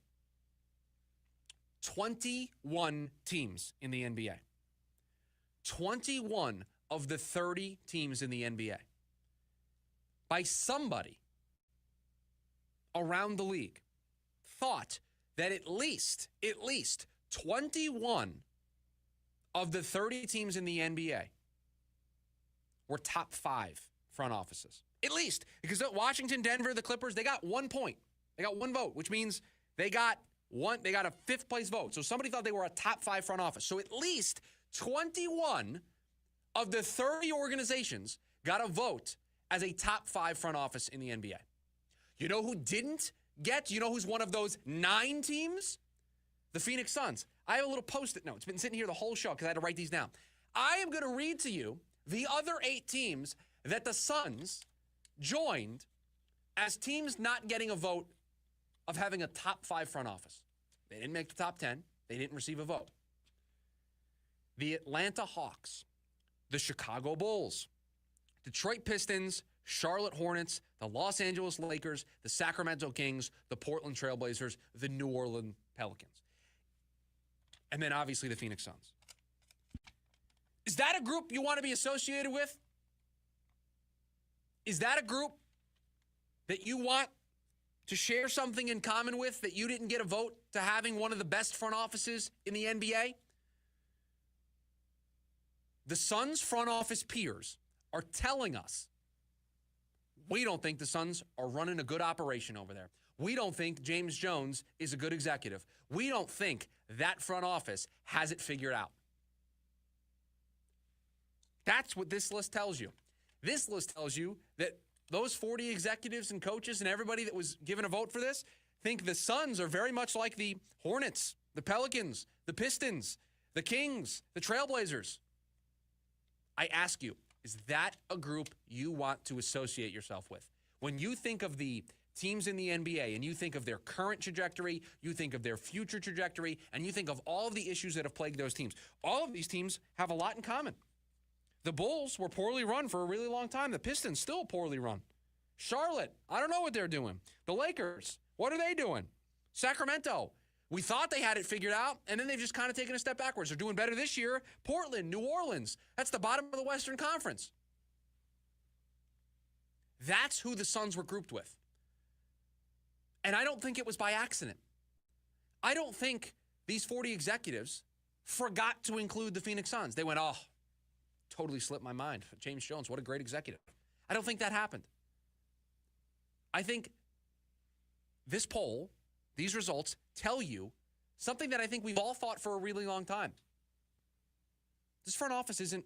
21 teams in the NBA. 21 of the 30 teams in the NBA. By somebody around the league thought that at least 21 of the 30 teams in the NBA were top 5 front offices. At least. Because Washington, Denver, the Clippers, they got 1 point. They got 1 vote, which means they got a 5th place vote. So somebody thought they were a top 5 front office. So at least 21 of the 30 organizations got a vote as a top 5 front office in the NBA. You know who didn't get? You know who's one of those 9 teams? The Phoenix Suns. I have a little Post-it note. It's been sitting here the whole show because I had to write these down. I am going to read to you the other 8 teams that the Suns joined as teams not getting a vote of having a top 5 front office. They didn't make the top 10. They didn't receive a vote. The Atlanta Hawks, the Chicago Bulls, Detroit Pistons, Charlotte Hornets, the Los Angeles Lakers, the Sacramento Kings, the Portland Trail Blazers, the New Orleans Pelicans. And then obviously the Phoenix Suns. Is that a group you want to be associated with? Is that a group that you want to share something in common with that you didn't get a vote to having one of the best front offices in the NBA? The Suns' front office peers are telling us, we don't think the Suns are running a good operation over there. We don't think James Jones is a good executive. We don't think that front office has it figured out. That's what this list tells you. This list tells you that those 40 executives and coaches and everybody that was given a vote for this think the Suns are very much like the Hornets the Pelicans, the Pistons, the Kings, the Trailblazers. I ask you, is that a group you want to associate yourself with? When you think of the teams in the NBA and you think of their current trajectory, you think of their future trajectory, and you think of all of the issues that have plagued those teams, all of these teams have a lot in common. The Bulls were poorly run for a really long time. The Pistons still poorly run. Charlotte, I don't know what they're doing. The Lakers, what are they doing? Sacramento, we thought they had it figured out, and then they've just kind of taken a step backwards. They're doing better this year. Portland, New Orleans, that's the bottom of the Western Conference. That's who the Suns were grouped with. And I don't think it was by accident. I don't think these 40 executives forgot to include the Phoenix Suns. They went, oh, totally slipped my mind. James Jones, what a great executive. I don't think that happened. I think this poll, these results, tell you something that I think we've all thought for a really long time. This front office isn't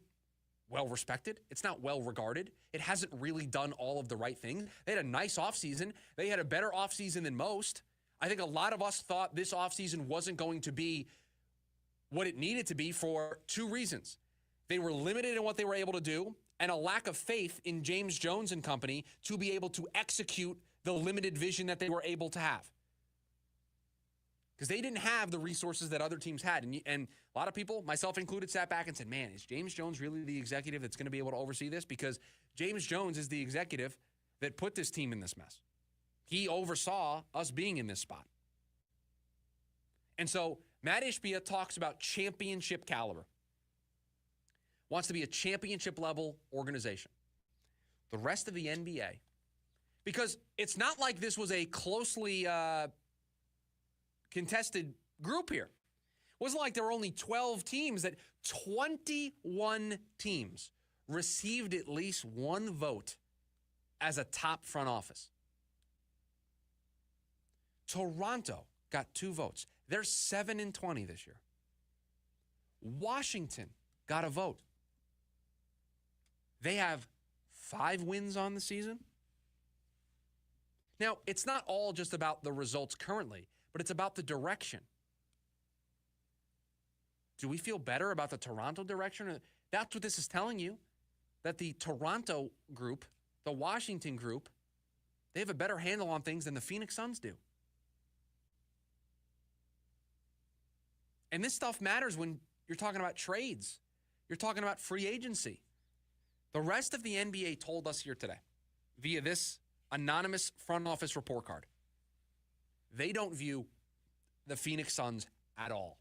well respected. It's not well regarded. It hasn't really done all of the right things. They had a nice offseason. They had a better offseason than most. I think a lot of us thought this offseason wasn't going to be what it needed to be for two reasons. They were limited in what they were able to do, and a lack of faith in James Jones and company to be able to execute the limited vision that they were able to have. Because they didn't have the resources that other teams had. And a lot of people, myself included, sat back and said, man, is James Jones really the executive that's going to be able to oversee this? Because James Jones is the executive that put this team in this mess. He oversaw us being in this spot. And so Matt Ishbia talks about championship caliber. Wants to be a championship level organization. The rest of the NBA, because it's not like this was a closely contested group here. It wasn't like there were only 12 teams, that 21 teams received at least one vote as a top front office. Toronto got 2 votes. They're 7-20 this year. Washington got a vote. They have 5 wins on the season. Now, it's not all just about the results currently, but it's about the direction. Do we feel better about the Toronto direction? That's what this is telling you, that the Toronto group, the Washington group, they have a better handle on things than the Phoenix Suns do. And this stuff matters when you're talking about trades. You're talking about free agency. The rest of the NBA told us here today, via this anonymous front office report card, they don't view the Phoenix Suns at all.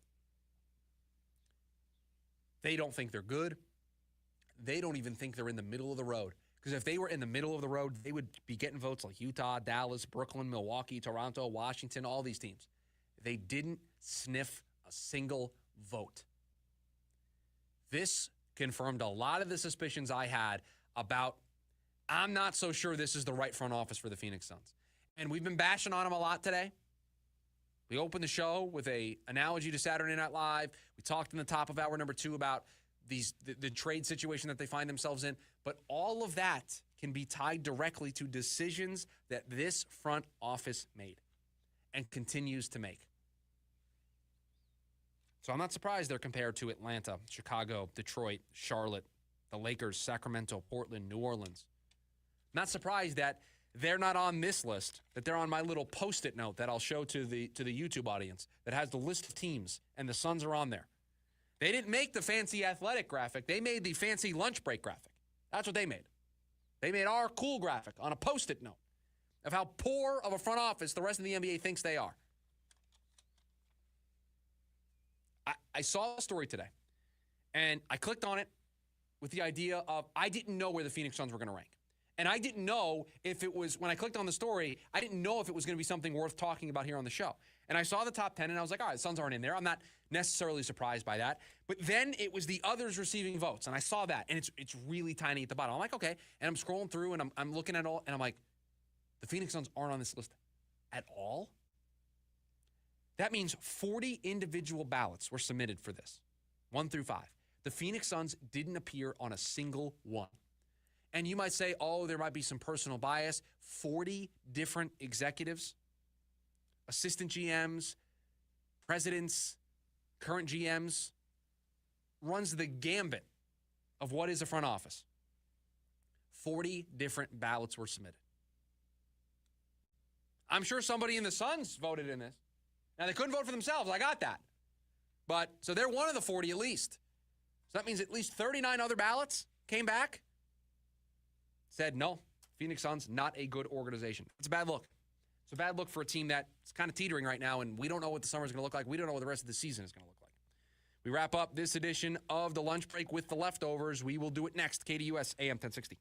They don't think they're good. They don't even think they're in the middle of the road. Because if they were in the middle of the road, they would be getting votes like Utah, Dallas, Brooklyn, Milwaukee, Toronto, Washington, all these teams. They didn't sniff a single vote. This confirmed a lot of the suspicions I had about, I'm not so sure this is the right front office for the Phoenix Suns. And we've been bashing on them a lot today. We opened the show with an analogy to Saturday Night Live. We talked in the top of hour number 2 about the trade situation that they find themselves in. But all of that can be tied directly to decisions that this front office made and continues to make. So I'm not surprised they're compared to Atlanta, Chicago, Detroit, Charlotte, the Lakers, Sacramento, Portland, New Orleans. Not surprised that they're not on this list, that they're on my little Post-it note that I'll show to the YouTube audience that has the list of teams, and the Suns are on there. They didn't make the fancy athletic graphic. They made the fancy lunch break graphic. That's what they made. They made our cool graphic on a Post-it note of how poor of a front office the rest of the NBA thinks they are. I saw a story today, and I clicked on it with the idea of, I didn't know where the Phoenix Suns were going to rank. And I didn't know if it was, when I clicked on the story, I didn't know if it was going to be something worth talking about here on the show. And I saw the top 10, and I was like, all right, the Suns aren't in there. I'm not necessarily surprised by that. But then it was the others receiving votes, and I saw that, and it's really tiny at the bottom. I'm like, okay. And I'm scrolling through, and I'm looking at all, and I'm like, the Phoenix Suns aren't on this list at all? That means 40 individual ballots were submitted for this, 1 through 5. The Phoenix Suns didn't appear on a single one. And you might say, oh, there might be some personal bias. 40 different executives, assistant GMs, presidents, current GMs, runs the gambit of what is a front office. 40 different ballots were submitted. I'm sure somebody in the Suns voted in this. Now, they couldn't vote for themselves. I got that. But, so they're one of the 40 at least. So that means at least 39 other ballots came back, said, no, Phoenix Suns, not a good organization. It's a bad look. It's a bad look for a team that's kind of teetering right now, and we don't know what the summer is going to look like. We don't know what the rest of the season is going to look like. We wrap up this edition of The Lunch Break with the leftovers. We will do it next. KDUS AM 1060.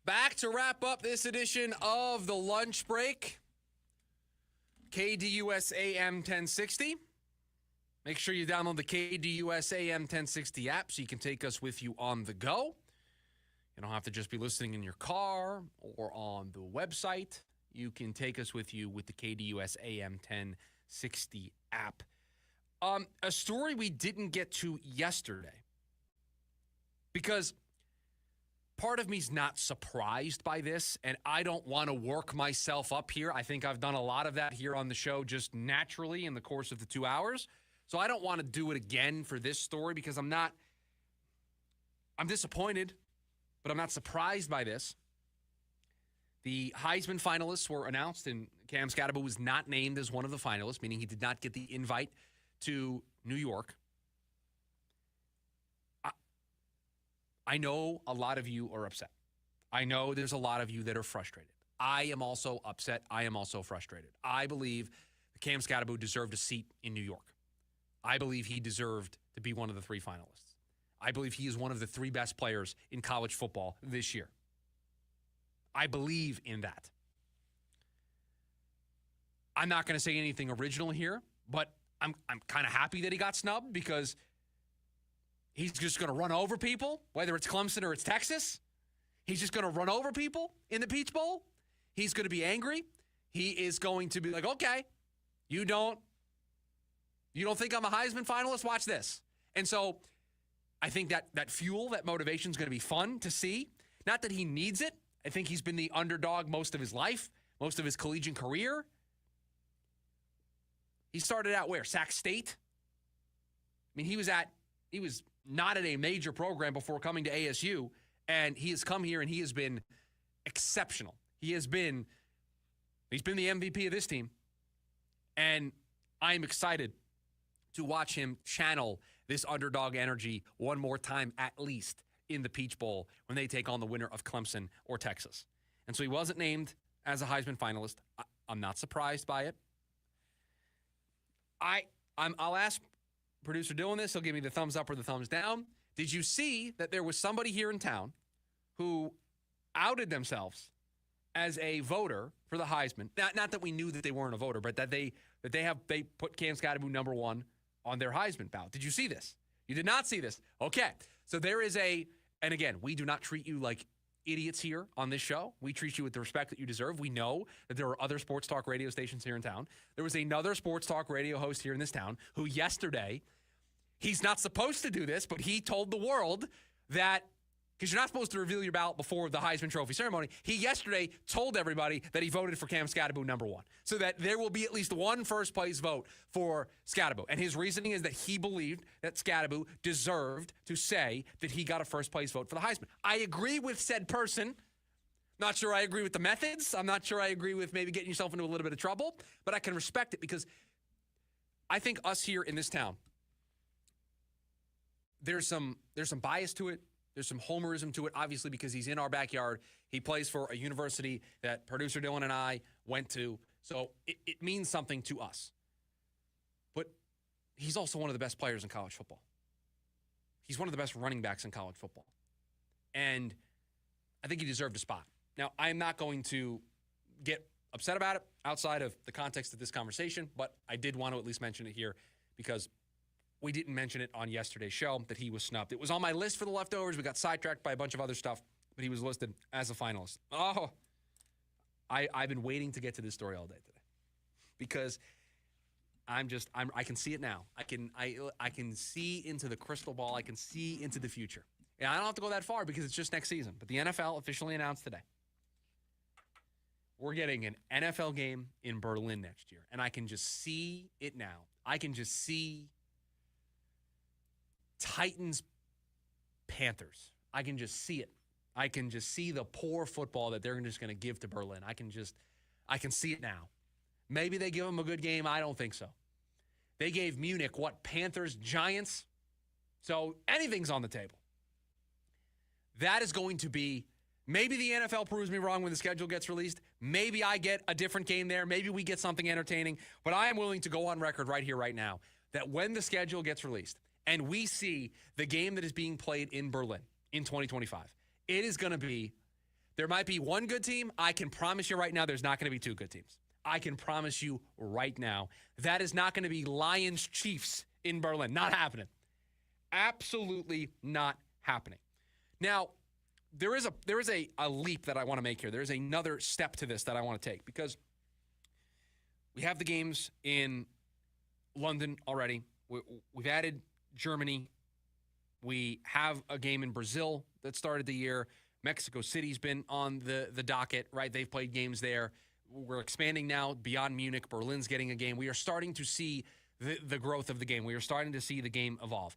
Back to wrap up this edition of The Lunch Break. KDUS AM 1060. Make sure you download the KDUS AM 1060 app so you can take us with you on the go. You don't have to just be listening in your car or on the website. You can take us with you with the KDUS AM 1060 app. A story we didn't get to yesterday because part of me's not surprised by this, and I don't want to work myself up here. I think I've done a lot of that here on the show just naturally in the course of the 2 hours. So I don't want to do it again for this story because I'm disappointed, but I'm not surprised by this. The Heisman finalists were announced, and Cam Scatterbo was not named as one of the finalists, meaning he did not get the invite to New York. I know a lot of you are upset. I know there's a lot of you that are frustrated. I am also upset. I am also frustrated. I believe Cam Scatterbo deserved a seat in New York. I believe he deserved to be one of the 3 finalists. I believe he is one of the 3 best players in college football this year. I believe in that. I'm not going to say anything original here, but I'm kind of happy that he got snubbed because he's just going to run over people, whether it's Clemson or it's Texas. He's just going to run over people in the Peach Bowl. He's going to be angry. He is going to be like, okay, you don't think I'm a Heisman finalist? Watch this. And so I think that fuel, that motivation is going to be fun to see. Not that he needs it. I think he's been the underdog most of his life, most of his collegiate career. He started out where? Sac State? I mean, he was not at a major program before coming to ASU, and he has come here and he has been exceptional. He's been the MVP of this team, and I'm excited to watch him channel this underdog energy one more time, at least in the Peach Bowl when they take on the winner of Clemson or Texas. And so he wasn't named as a Heisman finalist. I'm not surprised by it. I'll ask producer Dylan this. He'll give me the thumbs up or the thumbs down. Did you see that there was somebody here in town who outed themselves as a voter for the Heisman? Not that we knew that they weren't a voter, but that they put Cam Skattebo number 1 on their Heisman ballot. Did you see this? You did not see this. Okay. So there is and again, we do not treat you like idiots here on this show. We treat you with the respect that you deserve. We know that there are other sports talk radio stations here in town. There was another sports talk radio host here in this town who yesterday, he's not supposed to do this, but he told the world that, because you're not supposed to reveal your ballot before the Heisman Trophy ceremony, he yesterday told everybody that he voted for Cam Skattebo number 1, so that there will be at least one first-place vote for Skattebo. And his reasoning is that he believed that Skattebo deserved to say that he got a first-place vote for the Heisman. I agree with said person. Not sure I agree with the methods. I'm not sure I agree with maybe getting yourself into a little bit of trouble, but I can respect it because I think us here in this town, there's some bias to it. There's some homerism to it, obviously, because he's in our backyard. He plays for a university that producer Dylan and I went to. So it means something to us. But he's also one of the best players in college football. He's one of the best running backs in college football. And I think he deserved a spot. Now, I'm not going to get upset about it outside of the context of this conversation, but I did want to at least mention it here because we didn't mention it on yesterday's show that he was snubbed. It was on my list for the leftovers. We got sidetracked by a bunch of other stuff, but he was listed as a finalist. Oh, I've been waiting to get to this story all day today because I can see it now. I can see into the crystal ball. I can see into the future. And I don't have to go that far because it's just next season. But the NFL officially announced today we're getting an NFL game in Berlin next year, and I can just see it now. I can just see Titans, Panthers. I can just see it. I can just see the poor football that they're just going to give to Berlin. I can see it now. Maybe they give them a good game. I don't think so. They gave Munich, Panthers, Giants? So anything's on the table. That is going to be, maybe the NFL proves me wrong when the schedule gets released. Maybe I get a different game there. Maybe we get something entertaining. But I am willing to go on record right here, right now, that when the schedule gets released, and we see the game that is being played in Berlin in 2025, it is going to be, there might be one good team. I can promise you right now there's not going to be two good teams. I can promise you right now that is not going to be Lions Chiefs in Berlin. Not happening. Absolutely not happening. Now, there is a leap that I want to make here. There is another step to this that I want to take because we have the games in London already. We've added Germany. We have a game in Brazil that started the year. Mexico City's been on the docket, right? They've played games there. We're expanding now beyond Munich. Berlin's getting a game. We are starting to see the growth of the game. We are starting to see the game evolve.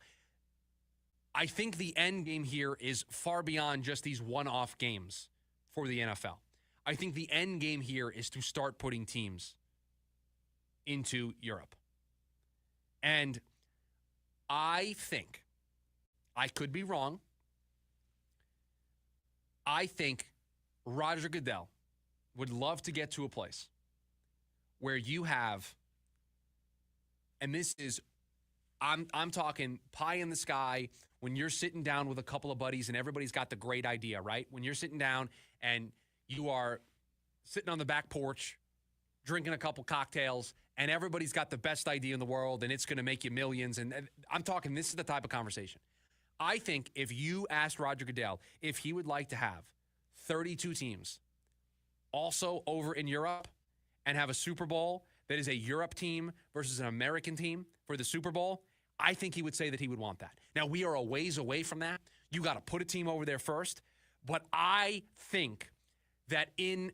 I think the end game here is far beyond just these one-off games for the NFL. I think the end game here is to start putting teams into Europe. And I think, I could be wrong, I think Roger Goodell would love to get to a place where you have, and this is, I'm talking pie in the sky, when you're sitting down with a couple of buddies and everybody's got the great idea, right? When you're sitting down and you are sitting on the back porch, drinking a couple cocktails, and everybody's got the best idea in the world, and it's going to make you millions. And I'm talking, this is the type of conversation. I think if you asked Roger Goodell if he would like to have 32 teams also over in Europe and have a Super Bowl that is a Europe team versus an American team for the Super Bowl, I think he would say that he would want that. Now, we are a ways away from that. You got to put a team over there first. But I think that in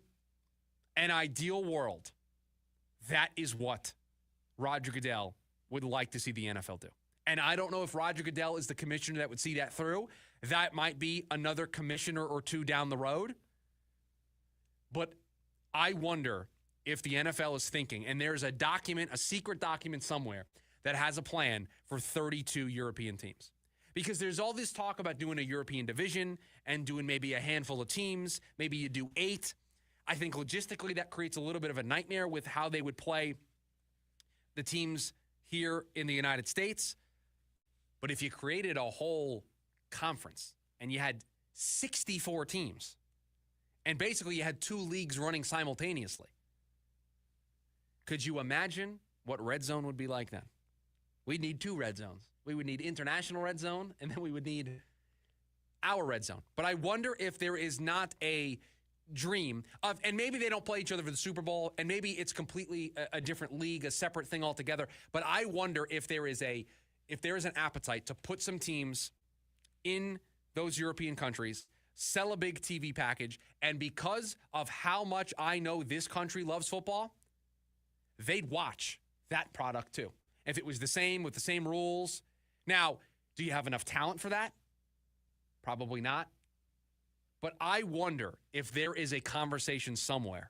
an ideal world, that is what Roger Goodell would like to see the NFL do. And I don't know if Roger Goodell is the commissioner that would see that through. That might be another commissioner or two down the road. But I wonder if the NFL is thinking, and there's a document, a secret document somewhere that has a plan for 32 European teams. Because there's all this talk about doing a European division and doing maybe a handful of teams. Maybe you do 8. I think logistically that creates a little bit of a nightmare with how they would play the teams here in the United States. But if you created a whole conference and you had 64 teams and basically you had 2 leagues running simultaneously, could you imagine what red zone would be like then? We'd need 2 red zones. We would need international red zone, and then we would need our red zone. But I wonder if there is not a dream of, and maybe they don't play each other for the Super Bowl, and maybe it's completely a different league, a separate thing altogether. But I wonder if there is an appetite to put some teams in those European countries, sell a big TV package, and because of how much I know this country loves football, they'd watch that product too. If it was the same with the same rules. Now, do you have enough talent for that? Probably not. But I wonder if there is a conversation somewhere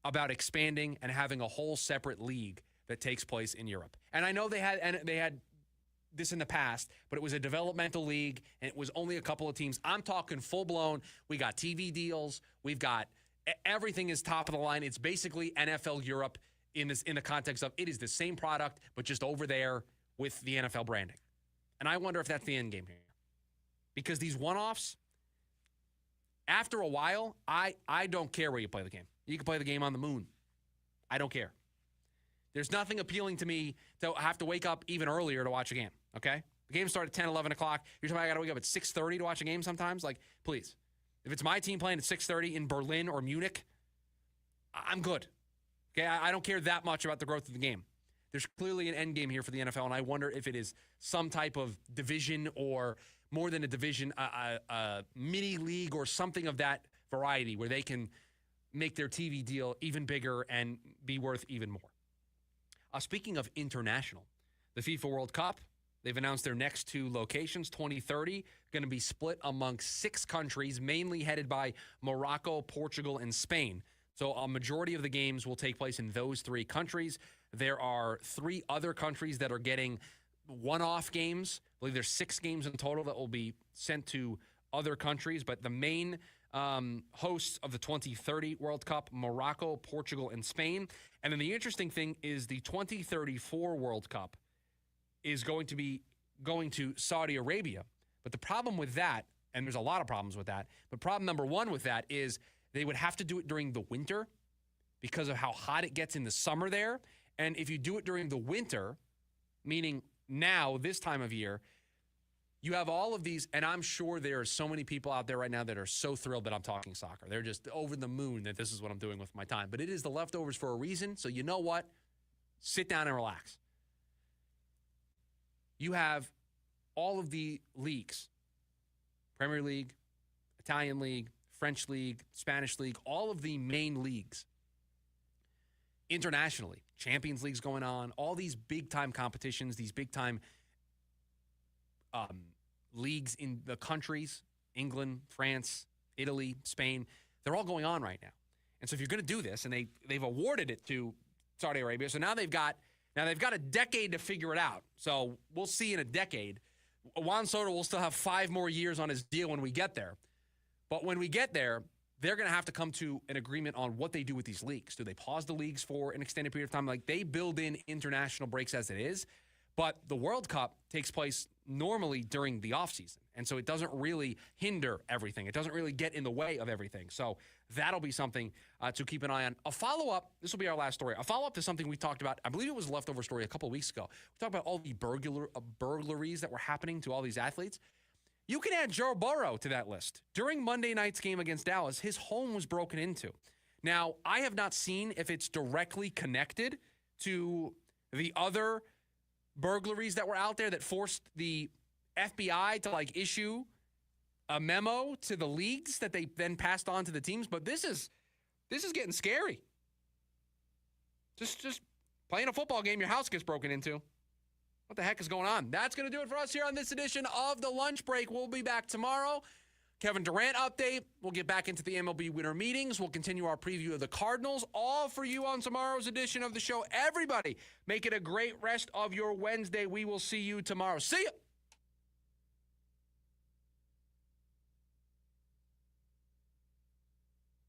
about expanding and having a whole separate league that takes place in Europe. And I know they had this in the past, but it was a developmental league and it was only a couple of teams. I'm talking full blown. We got TV deals. We've got everything is top of the line. It's basically NFL Europe in the context of it is the same product, but just over there with the NFL branding. And I wonder if that's the end game here. Because these one-offs, after a while, I don't care where you play the game. You can play the game on the moon. I don't care. There's nothing appealing to me to have to wake up even earlier to watch a game, okay? The game starts at 10, 11 o'clock. You're talking about I got to wake up at 6:30 to watch a game sometimes? Like, please. If it's my team playing at 6:30 in Berlin or Munich, I'm good. Okay, I don't care that much about the growth of the game. There's clearly an end game here for the NFL, and I wonder if it is some type of division or more than a division, a mini league or something of that variety where they can make their TV deal even bigger and be worth even more. Speaking of international, the FIFA World Cup, they've announced their next 2 locations, 2030, going to be split among 6 countries, mainly headed by Morocco, Portugal, and Spain. So a majority of the games will take place in those 3 countries. There are 3 other countries that are getting one-off games. I believe there's 6 games in total that will be sent to other countries. But the main hosts of the 2030 World Cup, Morocco, Portugal, and Spain. And then the interesting thing is the 2034 World Cup is going to be going to Saudi Arabia. But the problem with that, and there's a lot of problems with that, but problem number 1 with that is they would have to do it during the winter because of how hot it gets in the summer there. And if you do it during the winter, meaning now, this time of year, you have all of these, and I'm sure there are so many people out there right now that are so thrilled that I'm talking soccer. They're just over the moon that this is what I'm doing with my time. But it is the leftovers for a reason, so you know what? Sit down and relax. You have all of the leagues, Premier League, Italian League, French League, Spanish League, all of the main leagues. Internationally, Champions League's going on, all these big-time competitions, these big-time leagues in the countries, England, France, Italy, Spain, they're all going on right now. And so if you're going to do this, and they've awarded it to Saudi Arabia, so now they've got a decade to figure it out. So we'll see in a decade. Juan Soto will still have 5 more years on his deal when we get there. But when we get there, they're going to have to come to an agreement on what they do with these leagues. Do they pause the leagues for an extended period of time? Like, they build in international breaks as it is, but the World Cup takes place normally during the offseason. And so it doesn't really hinder everything. It doesn't really get in the way of everything. So that'll be something to keep an eye on. A follow-up, this will be our last story. A follow-up to something we talked about, I believe it was a leftover story a couple of weeks ago. We talked about all the burglaries that were happening to all these athletes. You can add Joe Burrow to that list. During Monday night's game against Dallas, his home was broken into. Now, I have not seen if it's directly connected to the other burglaries that were out there that forced the FBI to issue a memo to the leagues that they then passed on to the teams. But this is getting scary. Just playing a football game, your house gets broken into. What the heck is going on? That's going to do it for us here on this edition of The Lunch Break. We'll be back tomorrow. Kevin Durant update. We'll get back into the MLB winter meetings. We'll continue our preview of the Cardinals. All for you on tomorrow's edition of the show. Everybody, make it a great rest of your Wednesday. We will see you tomorrow. See ya.